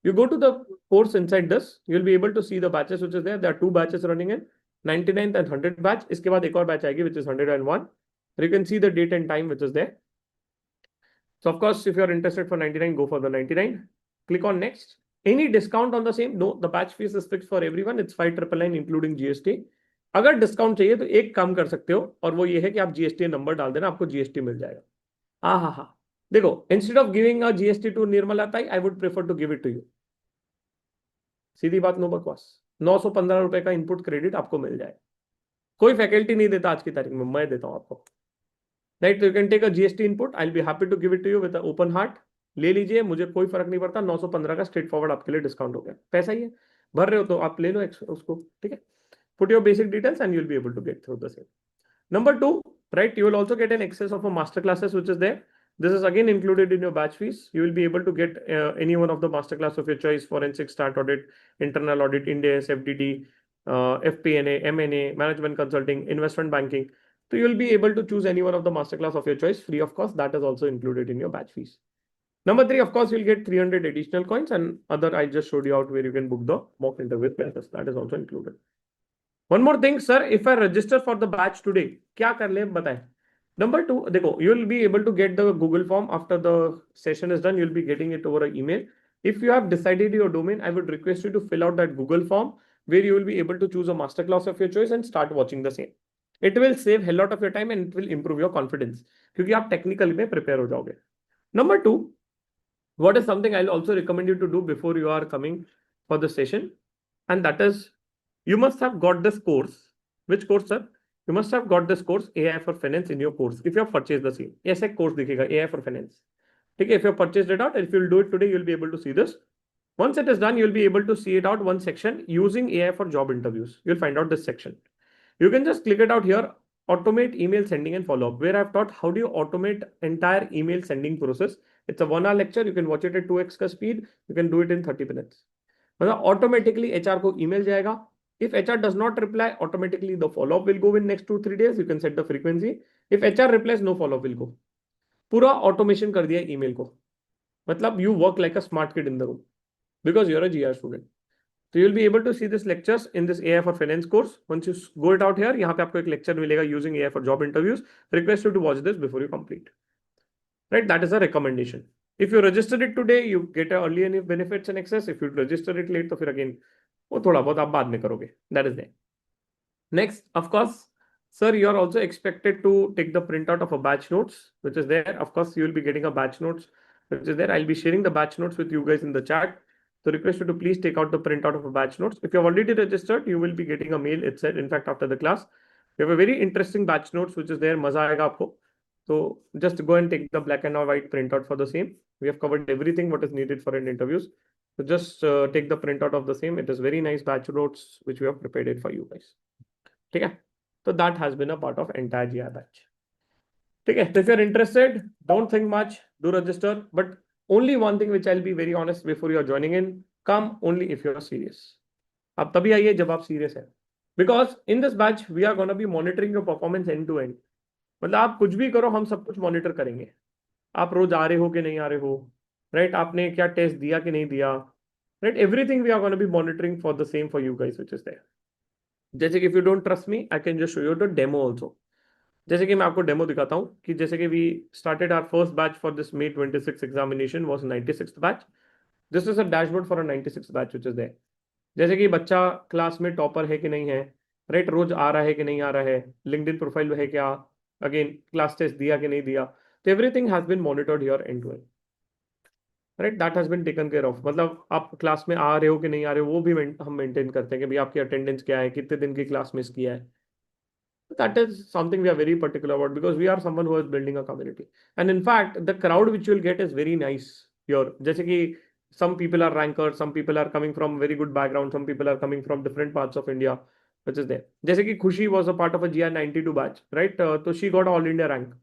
You go to the course inside this, you'll be able to see the batches which is there. There are 2 batches running in 99th and 100th batch. इसके बाद एक और batch आएगी which is 101. You can see the date and time which is there. So of course, if you're interested for 99, go for the 99. Click on next. Any discount on the same? No, the batch fees is fixed for everyone. It's 5,999 including GST. अगर discount चाहिए तो एक काम कर सकते हो, और वो ये है कि आप जीएसटी नंबर डाल देना, आपको जीएसटी मिल जाएगा। हाँ, देखो, instead of giving a GST to Nirmala tai, I would prefer to give it to you. सीधी बात, नो बकवास। 915 रुपए का इनपुट क्रेडिट आपको मिल जाए। कोई फैकल्टी नहीं देता आज की तारीख में, मैं देता हूं आपको। राइट, तो you can take a GST input, I will be happy to give it to you with open heart. ले लीजिए, मुझे कोई फर्क नहीं पड़ता। 915 का स्ट्रेट फॉरवर्ड आपके लिए डिस्काउंट हो गया। पैसा ही है, भर रहे हो तो आप ले लो उसको, ठीक है। Put your basic details and you'll be able to get through the same. Number 2, right, you will also get an access of a masterclasses which is there. This is again included in your batch fees. You will be able to get any one of the masterclass of your choice: forensic, start audit, internal audit, Indias, FDD, FP&A, M&A, management consulting, investment banking. So you will be able to choose any one of the masterclass of your choice free of cost. That is also included in your batch fees. Number 3, of course, you'll get 300 additional coins, and other I just showed you out where you can book the mock interview classes. That is also included. One more thing, sir, if I register for the batch today, क्या कर ले बताएं? Number 2, देखो, you will be able to get the Google form after the session is done. You'll be getting it over an email. If you have decided your domain, I would request you to fill out that Google form where you will be able to choose a masterclass of your choice and start watching the same. It will save a lot of your time and it will improve your confidence क्योंकि आप technically में prepare हो जाओगे. Number 2, what is something I'll also recommend you to do before you are coming for the session, and that is, you must have got this course. Which course, sir? You must have got this course AI for Finance in your course. If you have purchased the same, ऐसे course दिखेगा AI for Finance. ठीक है, if you have purchased it out, and if you'll do it today, you'll be able to see this. Once it is done, you'll be able to see it out one section using AI for job interviews. You'll find out this section. You can just click it out here, automate email sending and follow up, where I've taught how do you automate entire email sending process. It's a 1-hour lecture. You can watch it at 2x का speed. You can do it in 30 minutes. मतलब automatically HR को email जाएगा. If HR does not reply, automatically the follow-up will go in next 2-3 days. You can set the frequency. If HR replies, no follow-up will go. पूरा automation कर दिया email को. मतलब you work like a smart kid in the room because you're a GIR student. So you'll be able to see this lectures in this AI for Finance course. Once you go it out here, यहाँ पे आपको एक lecture मिलेगा using AI for job interviews. Request you to watch this before you complete. Right, that is a recommendation. If you register it today, you get early benefits and access. If you register it late, तो फिर again वो थोड़ा बहुत आप बाद में करोगे. That is there. Next, of course, sir, you are also expected to take the printout of a batch notes, which is there. Of course, you will be getting a batch notes, which is there. I'll be sharing the batch notes with you guys in the chat. So request you to please take out the printout of a batch notes. If you have already registered, you will be getting a mail. It said, in fact, after the class, we have a very interesting batch notes, which is there. मजा आएगा आपको. So just go and take the black and white printout for the same. We have covered everything what is needed for an interviews. So just take the printout of the same. It is very nice batch notes which we have prepared it for you guys. Okay, so that has been a part of entire GI batch. Okay, so if you're interested, don't think much, do register. But only one thing which I'll be very honest before you are joining in, come only if you're serious. आप तभी आइए जब आप serious है. Because in this batch we are going to be monitoring your performance end to end. मतलब आप कुछ भी करो, हम सब कुछ मॉनिटर करेंगे. आप रोज आ रहे हो कि नहीं आ रहे हो, राइट, आपने क्या टेस्ट दिया कि नहीं दिया, right, everything we are gonna be monitoring for the same for you guys which is there. जैसे कि if you don't trust me, I can just show you the demo also. जैसे कि मैं आपको डेमो दिखाता हूँ कि जैसे कि we started our first batch for this May 26 examination was 96th batch. This is a dashboard for a 96th batch which is there. जैसे कि बच्चा क्लास में टॉपर है कि नहीं है, राइट, रोज आ रहा है कि नहीं आ रहा है, लिंक्डइन प्रोफाइल है क्या, अगेन क्लास टेस्ट दिया कि नहीं दिया, तो everything has been monitored your end to end, right, that has been taken care of. मतलब आप क्लास में आ रहे हो कि नहीं आ रहे हो वो भी हम मेंटेन करते हैं कि भाई आपकी अटेंडेंस क्या है, कितने दिन की क्लास मिस किया है। That is something we are very particular about because we are someone who is building a community. And in fact, the crowd which you will get is very nice here. जैसे कि some people are rankers, some people are coming from very good background, some people are coming from different parts of India, which is there. जैसे कि खुशी was a part of a GR 92 batch, right? तो she got all India rank,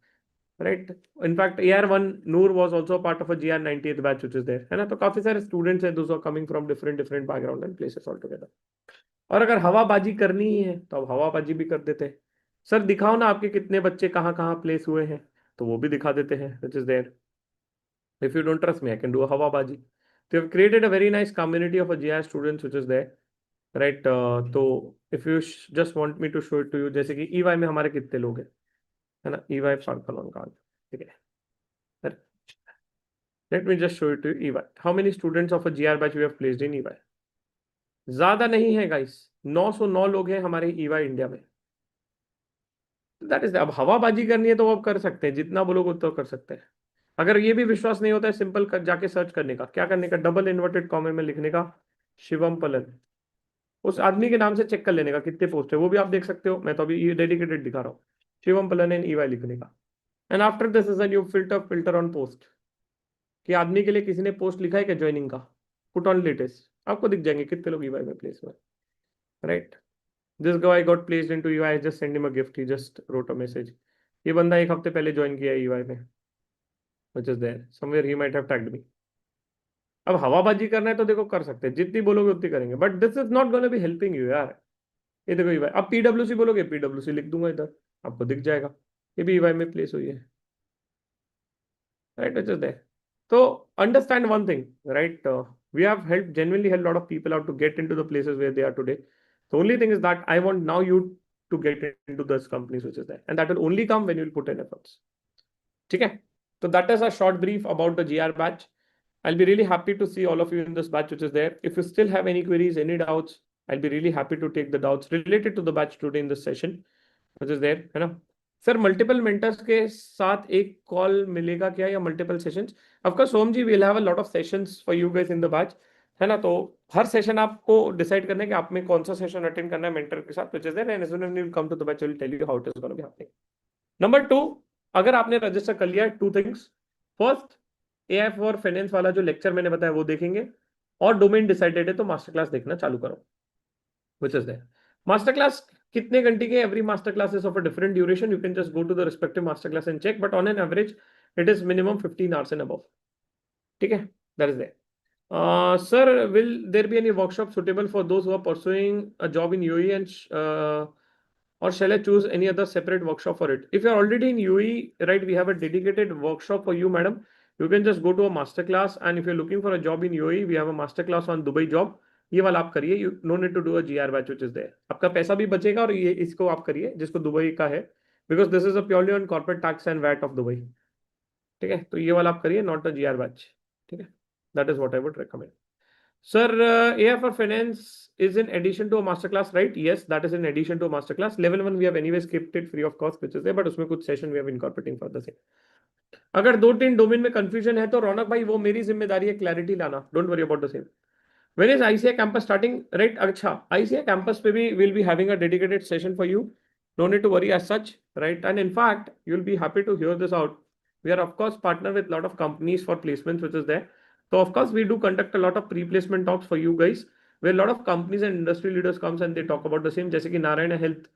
right? In fact, AR1 Noor was also a part of a GR 90th batch, which is there. है ना? तो काफी सारे students हैं, those who are coming from different background and places altogether. और अगर हवाबाजी करनी ही है तो अब हवाबाजी भी कर देते हैं। सर दिखाओ ना आपके कितने बच्चे कहाँ कहाँ प्लेस हुए हैं, तो वो भी दिखा देते हैं, which is there. If you don't trust me I can do हवाबाजी। तो you created a very nice community of a GIR students which is there, right. तो if you just want me to show it to you, जैसे कि EY में हमारे कितने लोग हैं, है ना, ईवाई सर्कल ऑन कार्ड, ठीक है। Let me just show it to you EY, how many students of a GR batch we have placed in EY. ज्यादा नहीं है गाइस, 909 लोग हैं हमारे ईवाई इंडिया में। दैट इज, अब हवाबाजी करनी है तो वो अब कर सकते हैं, जितना बोलोगे उतना कर सकते हैं। अगर ये भी विश्वास नहीं होता है, सिंपल जाके सर्च करने का, क्या करने का, डबल इन्वर्टेड कॉमे में लिखने का शिवम पलन, उस आदमी के नाम से चेक कर लेने का कितने पोस्ट है, वो भी आप देख सकते हो। मैं तो अभी डेडिकेटेड दिखा रहा हूँ, शिवम पलन एंड ईवाई लिखने का। And after this is you filter on post, कि आदमी के लिए किसी ने पोस्ट लिखा है क्या ज्वाइनिंग का, पुट ऑन लेटेस्ट, आपको दिख जाएंगे कितने लोग ईवाई में प्लेस हुए, right. This guy got placed into EY, just send him a gift, he just wrote a message. ये बंदा एक हफ्ते पहले ज्वाइन किया है ईवाई में, which is there somewhere he might have tagged me। अब हवाबाजी करना है तो देखो कर सकते हैं, जितनी बोलोगे उतनी करेंगे, but this is not gonna be helping you यार। ये देखो ईवाई, अब पीडब्ल्यूसी बोलोगे, पीडब्ल्यूसी लिख दूंगा इधर, आपको दिख जाएगा ये भी ईवाई में प्लेस हुई है, राइट, विच इज देयर। तो understand one thing, right, we have helped, genuinely helped a lot of people out to get into the places where they are today. The only thing is that I want now you to get into those companies which is there, and that will only come when you will put in efforts, ठीक है। तो that is a short brief about the GR batch. I'll be really happy to see all of you in this batch which is there. If you still have any queries, any doubts, I'll be really happy to take the doubts related to the batch today in this session which is there, है ना। Sir multiple mentors के साथ एक call मिलेगा क्या, या multiple sessions? Of course Som ji, we'll have a lot of sessions for you guys in the batch, है ना। तो हर सेशन आपको डिसाइड करना है कि आप में कौन सा सेशन अटेंड करना है मेंटर के साथ, which is there, and as soon as you come to the batch, I will tell you how it is going to be happening. Number 2, अगर आपने रजिस्टर कर लिया है, 2 things. First, AI for finance वाला जो lecture मैंने बताया वो देखेंगे, और डोमेन डिसाइडेड है तो मास्टर क्लास देखना चालू करो, which is there. Master class कितने घंटे के, every master class is of a different duration, you can just go to the respective master class and check, but on an average it is minimum 15 hours and above, ठीक है, that is there. Sir, will there be any workshop suitable for those who are pursuing a job in UAE, and or shall I choose any other separate workshop for it? If you are already in UAE, right, we have a dedicated workshop for you, madam. You can just go to a master class, and if you're looking for a job in UAE, we have a master class on Dubai job. ये वाला आप करिए, you no need to do a GR batch which is there. आपका पैसा भी बचेगा, और ये इसको आप करिए जिसको दुबई का है, because this is a purely on corporate tax and VAT of Dubai, ठीक है। तो ये वाला आप करिए, not a GR batch, ठीक है। That is what I would recommend. Sir, AI for finance is in addition to a masterclass, right? Yes, that is in addition to a masterclass. Level 1 we have anyways kept it free of cost, which is there, but उसमें कुछ session we have incorporating for the same. अगर 2-3 domain में confusion है तो रौनक भाई वो मेरी जिम्मेदारी है क्लैरिटी लाना, don't worry about the same. When is ICAI campus starting? Right, अच्छा, ICAI campus पे भी will be having a dedicated session for you. No need to worry as such, right? And in fact, you'll be happy to hear this out. We are of course partner with a lot of companies for placements, which is there. So of course we do conduct a lot of pre-placement talks for you guys, where a lot of companies and industry leaders comes and they talk about the same. जैसे कि Narayana Health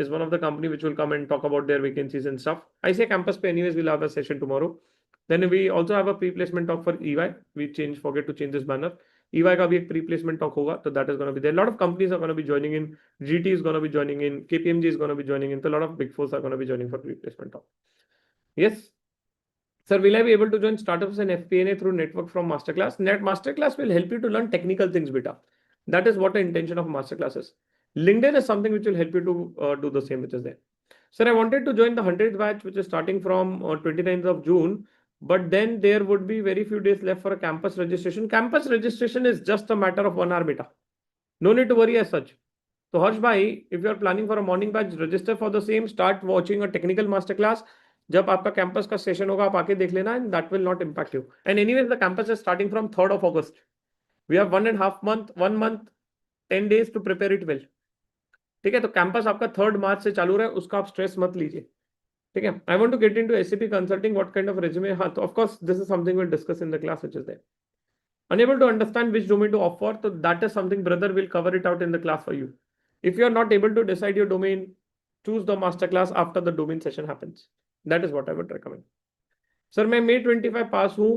is one of the company which will come and talk about their vacancies and stuff. ICAI campus पे anyways we'll have a session tomorrow. Then we also have a pre-placement talk for EY. We forget to change this banner. EY का भी एक pre-placement talk होगा, तो that is going to be there. A lot of companies are going to be joining in. GT is going to be joining in. KPMG is going to be joining in. So a lot of big fours are going to be joining for pre-placement talk. Yes. Sir, will I be able to join startups and FP&A through network from Masterclass? Masterclass will help you to learn technical things, beta. That is what the intention of Masterclass is. LinkedIn is something which will help you to do the same, which is there. Sir, I wanted to join the 100th batch, which is starting from 29th of June. But then there would be very few days left for a campus registration. Campus registration is just a matter of 1 hour, beta. No need to worry as such. तो हर्ष भाई, if you are planning for a morning batch, register for the same, start watching a technical masterclass. जब आपका campus का session होगा आप आके देख लेना, and that will not impact you. And anyways, the campus is starting from 3rd of August. We have 1.5 month, 1 month, 10 days to prepare it well. ठीक है, तो कैंपस आपका 3rd मार्च से चालू रहा है, उसका आप स्ट्रेस मत लीजिए. ठीक है. I want to get into SAP consulting, what kind of resume. हाँ, तो of course this is something we'll discuss in the class which is there. Unable to understand which domain to opt for, so that is something brother will cover it out in the class for you. If you are not able to decide your domain, choose the masterclass after the domain session happens. That is what I would recommend. Sir, मैं May 25 पास हूँ.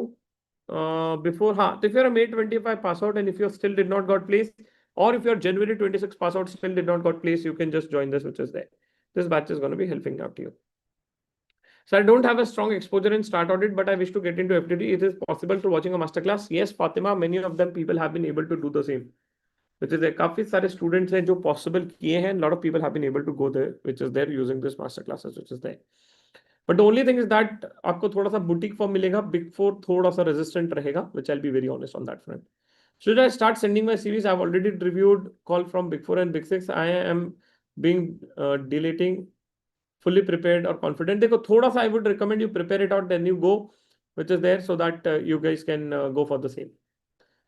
Before, हाँ, तो if you are a May 25 pass out and if you still did not got place, or if you are January 26 pass out still did not got place, you can just join this which is there. This batch is going to be helping out to you. So I don't have a strong exposure in start audit, but I wish to get into FTD. It is possible through watching a masterclass. Yes, Fatima, many of them people have been able to do the same. Which is there. काफी सारे students हैं जो possible किए हैं. A lot of people have been able to go there, which is there using this masterclasses, which is there. But the only thing is that आपको थोड़ा सा boutique firm मिलेगा. Big Four थोड़ा सा resistant रहेगा, which I'll be very honest on that front. Should I start sending my CVs? I've already reviewed call from Big Four and Big Six. I am being deleting fully prepared or confident. देखो थोड़ा सा I would recommend you prepare it out, then you go, which is there, so that you guys can go for the same.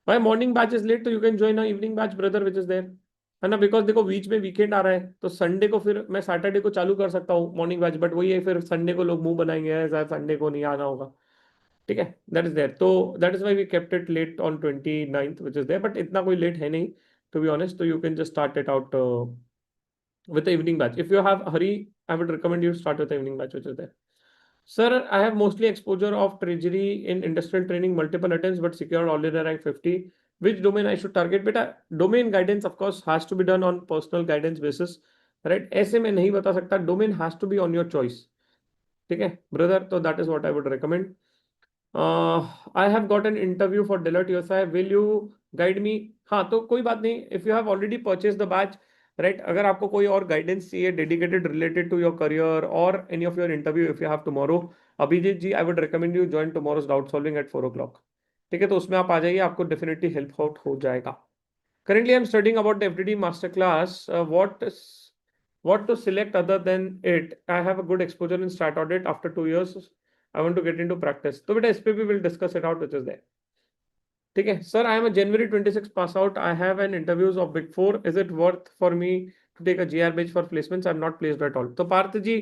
My morning batch is late, तो you can join a evening batch brother, which is there. है ना, because देखो बीच में weekend आ रहा है, तो Sunday को फिर मैं सैटरडे को चालू कर सकता हूँ मॉर्निंग बैच, बट वही है फिर संडे को लोग मुंह बनाएंगे शायद संडे को नहीं आना होगा. ठीक है, दैट इज देयर. तो that is why we kept it late on 29th, which is there. But इतना कोई लेट है नहीं टू बी ऑनेस्ट, तो you can just start it out with the evening batch. If you have hurry, I would recommend you start with the evening batch, which is there. Sir, I have mostly exposure of treasury in industrial training, multiple attempts, but secured already rank 50. Which domain I should target? Beta, domain guidance, of course, has to be done on personal guidance basis, right? ऐसे में नहीं बता सकता. Domain has to be on your choice. ठीक है, brother. So that is what I would recommend. I have got an interview for Deloitte USA. Will you guide me? हाँ, तो कोई बात नहीं. If you have already purchased the batch, right? अगर आपको कोई और guidance चाहिए dedicated related to your career or any of your interview if you have tomorrow, Abhijit ji, I would recommend you join tomorrow's doubt solving at 4 o'clock. ठीक है, तो उसमें आप आ जाइए, आपको definitely help out हो जाएगा. Currently, I'm studying about the FDD masterclass. What to select other than it? I have a good exposure in start audit after 2 years. I want to get into practice. So with SPP, we'll discuss it out, which is there. ठीक है, sir, I am a January 26 pass out. I have an interviews of Big Four. Is it worth for me to take a GR batch for placements? I'm not placed at all. तो पार्थ जी,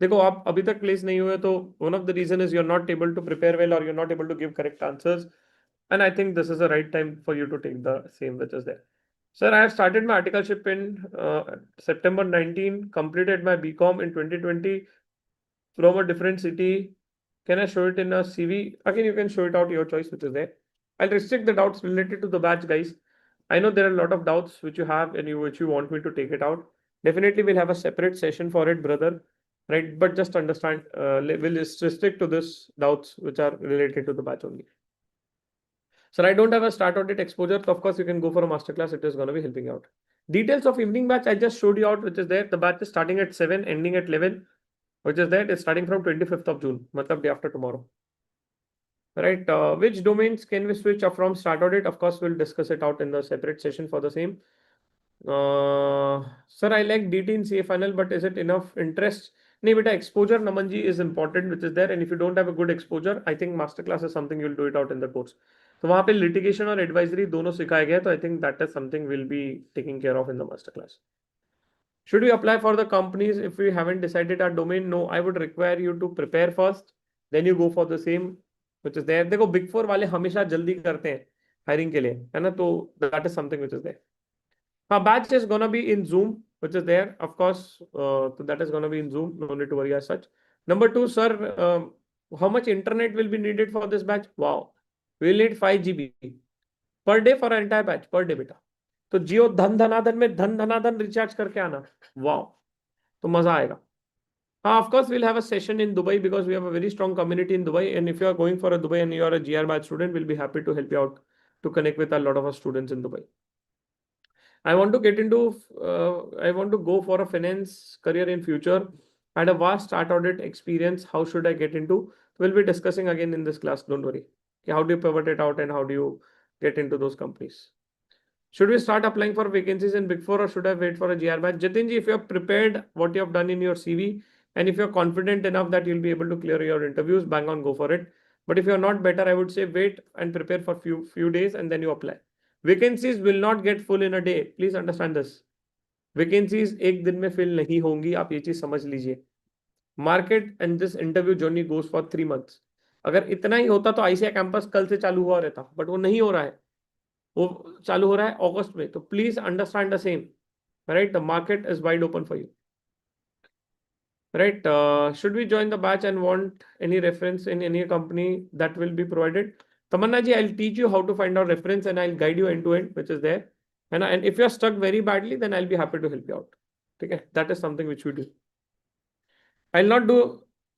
देखो आप अभी तक place नहीं हुए, तो one of the reason is you're not able to prepare well or you're not able to give correct answers. And I think this is the right time for you to take the same, which is there. Sir, I have started my articleship in September 19, completed my BCom in 2020 from a different city. Can I show it in a CV? Again, you can show it out, your choice, which is there. I'll restrict the doubts related to the batch, guys. I know there are a lot of doubts which you have and which you want me to take it out. Definitely, we'll have a separate session for it, brother. Right? But just understand, we'll restrict to this doubts which are related to the batch only. Sir, I don't have a start audit exposure, so of course you can go for a masterclass. It is going to be helping out. Details of evening batch I just showed you out, which is there. The batch is starting at 7, ending at 11, which is there. It's starting from 25th of June, matlab day after tomorrow. Right? Which domains can we switch up from start audit? Of course, we'll discuss it out in the separate session for the same. Sir, I like DT in CFNL, but is it enough interest? नहीं बेटा, exposure Namanji is important, which is there, and if you don't have a good exposure, I think masterclass is something you'll do it out in the course. तो वहाँ पे litigation और advisory दोनों सिखाया गया, तो I think that is something we'll be taking care of in the masterclass. Should we apply for the companies if we haven't decided our domain? No, I would require you to prepare first, then you go for the same, which is there. देखो Big Four वाले हमेशा जल्दी करते हैं hiring के लिए, है ना, तो that is something which is there. Batch is gonna be in Zoom, which is there, of course. So that is gonna be in Zoom. No need to worry as such. Number two, sir, how much internet will be needed for this batch? Wow, we'll need 5 GB per day for an entire batch per day, बेटा. तो जियो धन धनाधन में धन धनाधन recharge करके आना. Wow, तो मजा आएगा. Of course, we'll have a session in Dubai because we have a very strong community in Dubai. And if you are going for a Dubai and you are a GR batch student, we'll be happy to help you out to connect with a lot of our students in Dubai. I want to get into, I want to go for a finance career in future. I had a vast start audit experience. How should I get into? We'll be discussing again in this class. Don't worry. Okay, how do you pivot it out and how do you get into those companies? Should we start applying for vacancies in Big Four or should I wait for a GR batch? Jitin ji, if you have prepared what you have done in your CV and if you're confident enough that you'll be able to clear your interviews, bang on, go for it. But if you're not better, I would say wait and prepare for few days and then you apply. Vacancies will not get full in a day. Please understand this. Vacancies एक दिन में fill नहीं होंगी, आप ये चीज समझ लीजिए. Market and this interview journey goes for 3 months. अगर इतना ही होता तो आईसीआई कैंपस कल से चालू हुआ रहता, बट वो नहीं हो रहा है. वो चालू हो रहा है अगस्त में. तो please understand the same, right? The market is wide open for you, right? Should we join the batch and want any reference in any company that will be provided? Tamanna ji, I will teach you how to find out reference and I will guide you end to end which is there, है ना? And if you are stuck very badly then I will be happy to help you out. ठीक है, that is something which we do. I will not do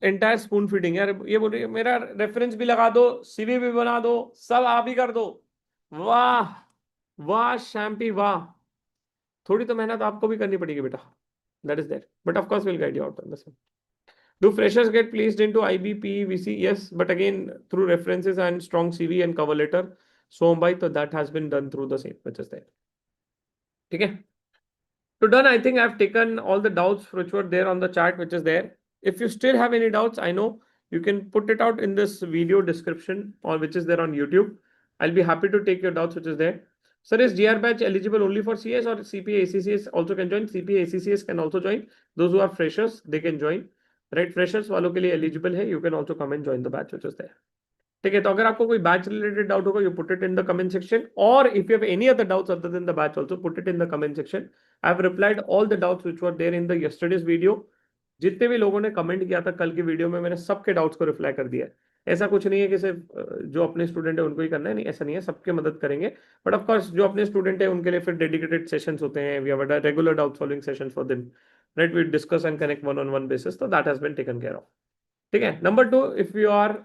entire spoon feeding. यार ये बोल रही है मेरा रेफरेंस भी लगा दो, सीवी भी बना दो, सब आप ही कर दो. वाह वाह शैम्पी वाह. थोड़ी तो मेहनत आपको भी करनी पड़ेगी बेटा. That is there, but of course we'll guide you out on this one. Do freshers get placed into IB, PE, VC? Yes, but again through references and strong CV and cover letter. So by so that has been done through the same, which is there. Okay. So done. I think I've taken all the doubts which were there on the chat, which is there. If you still have any doubts, I know you can put it out in this video description or which is there on YouTube. I'll be happy to take your doubts, which is there. Sir, is GR batch eligible only for CS or CPA ACCS also can join? CPA ACCS can also join. Those who are freshers, they can join. Right? Freshers वालों के लिए eligible है. You can also come and join the batch which is there. ठीक है, तो अगर आपको कोई batch related doubt होगा, you put it in the comment section. Or if you have any other doubts other than the batch, also put it in the comment section. I have replied all the doubts which were there in the yesterday's video. जितने भी लोगों ने comment किया था कल की video में, मैंने सबके डाउट्स को रिप्लाई कर दिया है. ऐसा कुछ नहीं है कि सिर्फ जो अपने स्टूडेंट है उनको ही करना है, नहीं, ऐसा नहीं है, सबके मदद करेंगे. बट ऑफ कोर्स जो अपने स्टूडेंट है उनके लिए फिर डेडिकेटेड सेशंस होते हैं. We have a regular doubt solving sessions for them, right? We discuss and connect one on one basis. तो that has been taken care of. ठीक है. Number 2, if you are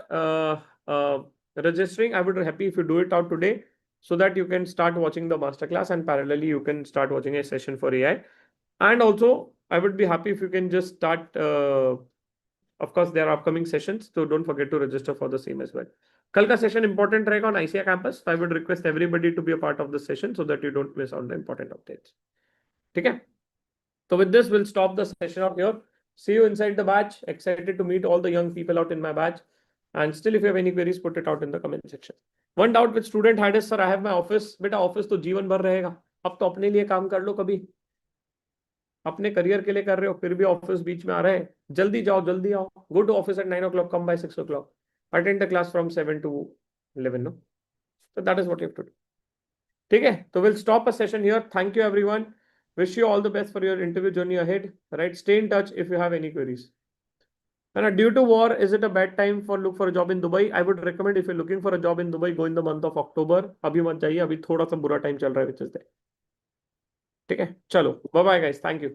registering, I would be happy if you do it out today so that you can start watching the masterclass and parallelly you can start watching a session for AI. And also I would be happy if you can just start, of course there are upcoming sessions, so don't forget to register for the same as well. कल का session important रहेगा on ICAI campus. I would request everybody to be a part of the session so that you don't miss out the important updates. ठीक है. So with this we'll stop the session out here. See you inside the batch. Excited to meet all the young people out in my batch. And still, if you have any queries, put it out in the comment section. One doubt which student had is, sir, I have my office. बेटा office तो जीवन भर रहेगा. अब तो अपने लिए काम कर लो. कभी अपने करियर के लिए कर रहे हो, फिर भी ऑफिस बीच में आ रहे हैं. जल्दी जाओ, जल्दी आओ. Go to office at 9 o'clock. Come by 6 o'clock. Attend the class from 7 to 11. No, so that is what you have to do. ठीक है. तो we'll stop a session here. Thank you everyone. Wish you all the best for your interview journey ahead. Right? Stay in touch if you have any queries. And due to war, is it a bad time for look for a job in Dubai? I would recommend if you're looking for a job in Dubai, go in the month of October. अभी मत जाइए, अभी थोड़ा सा बुरा time चल रहा है, which is there. ठीक है, चलो, bye bye guys, thank you.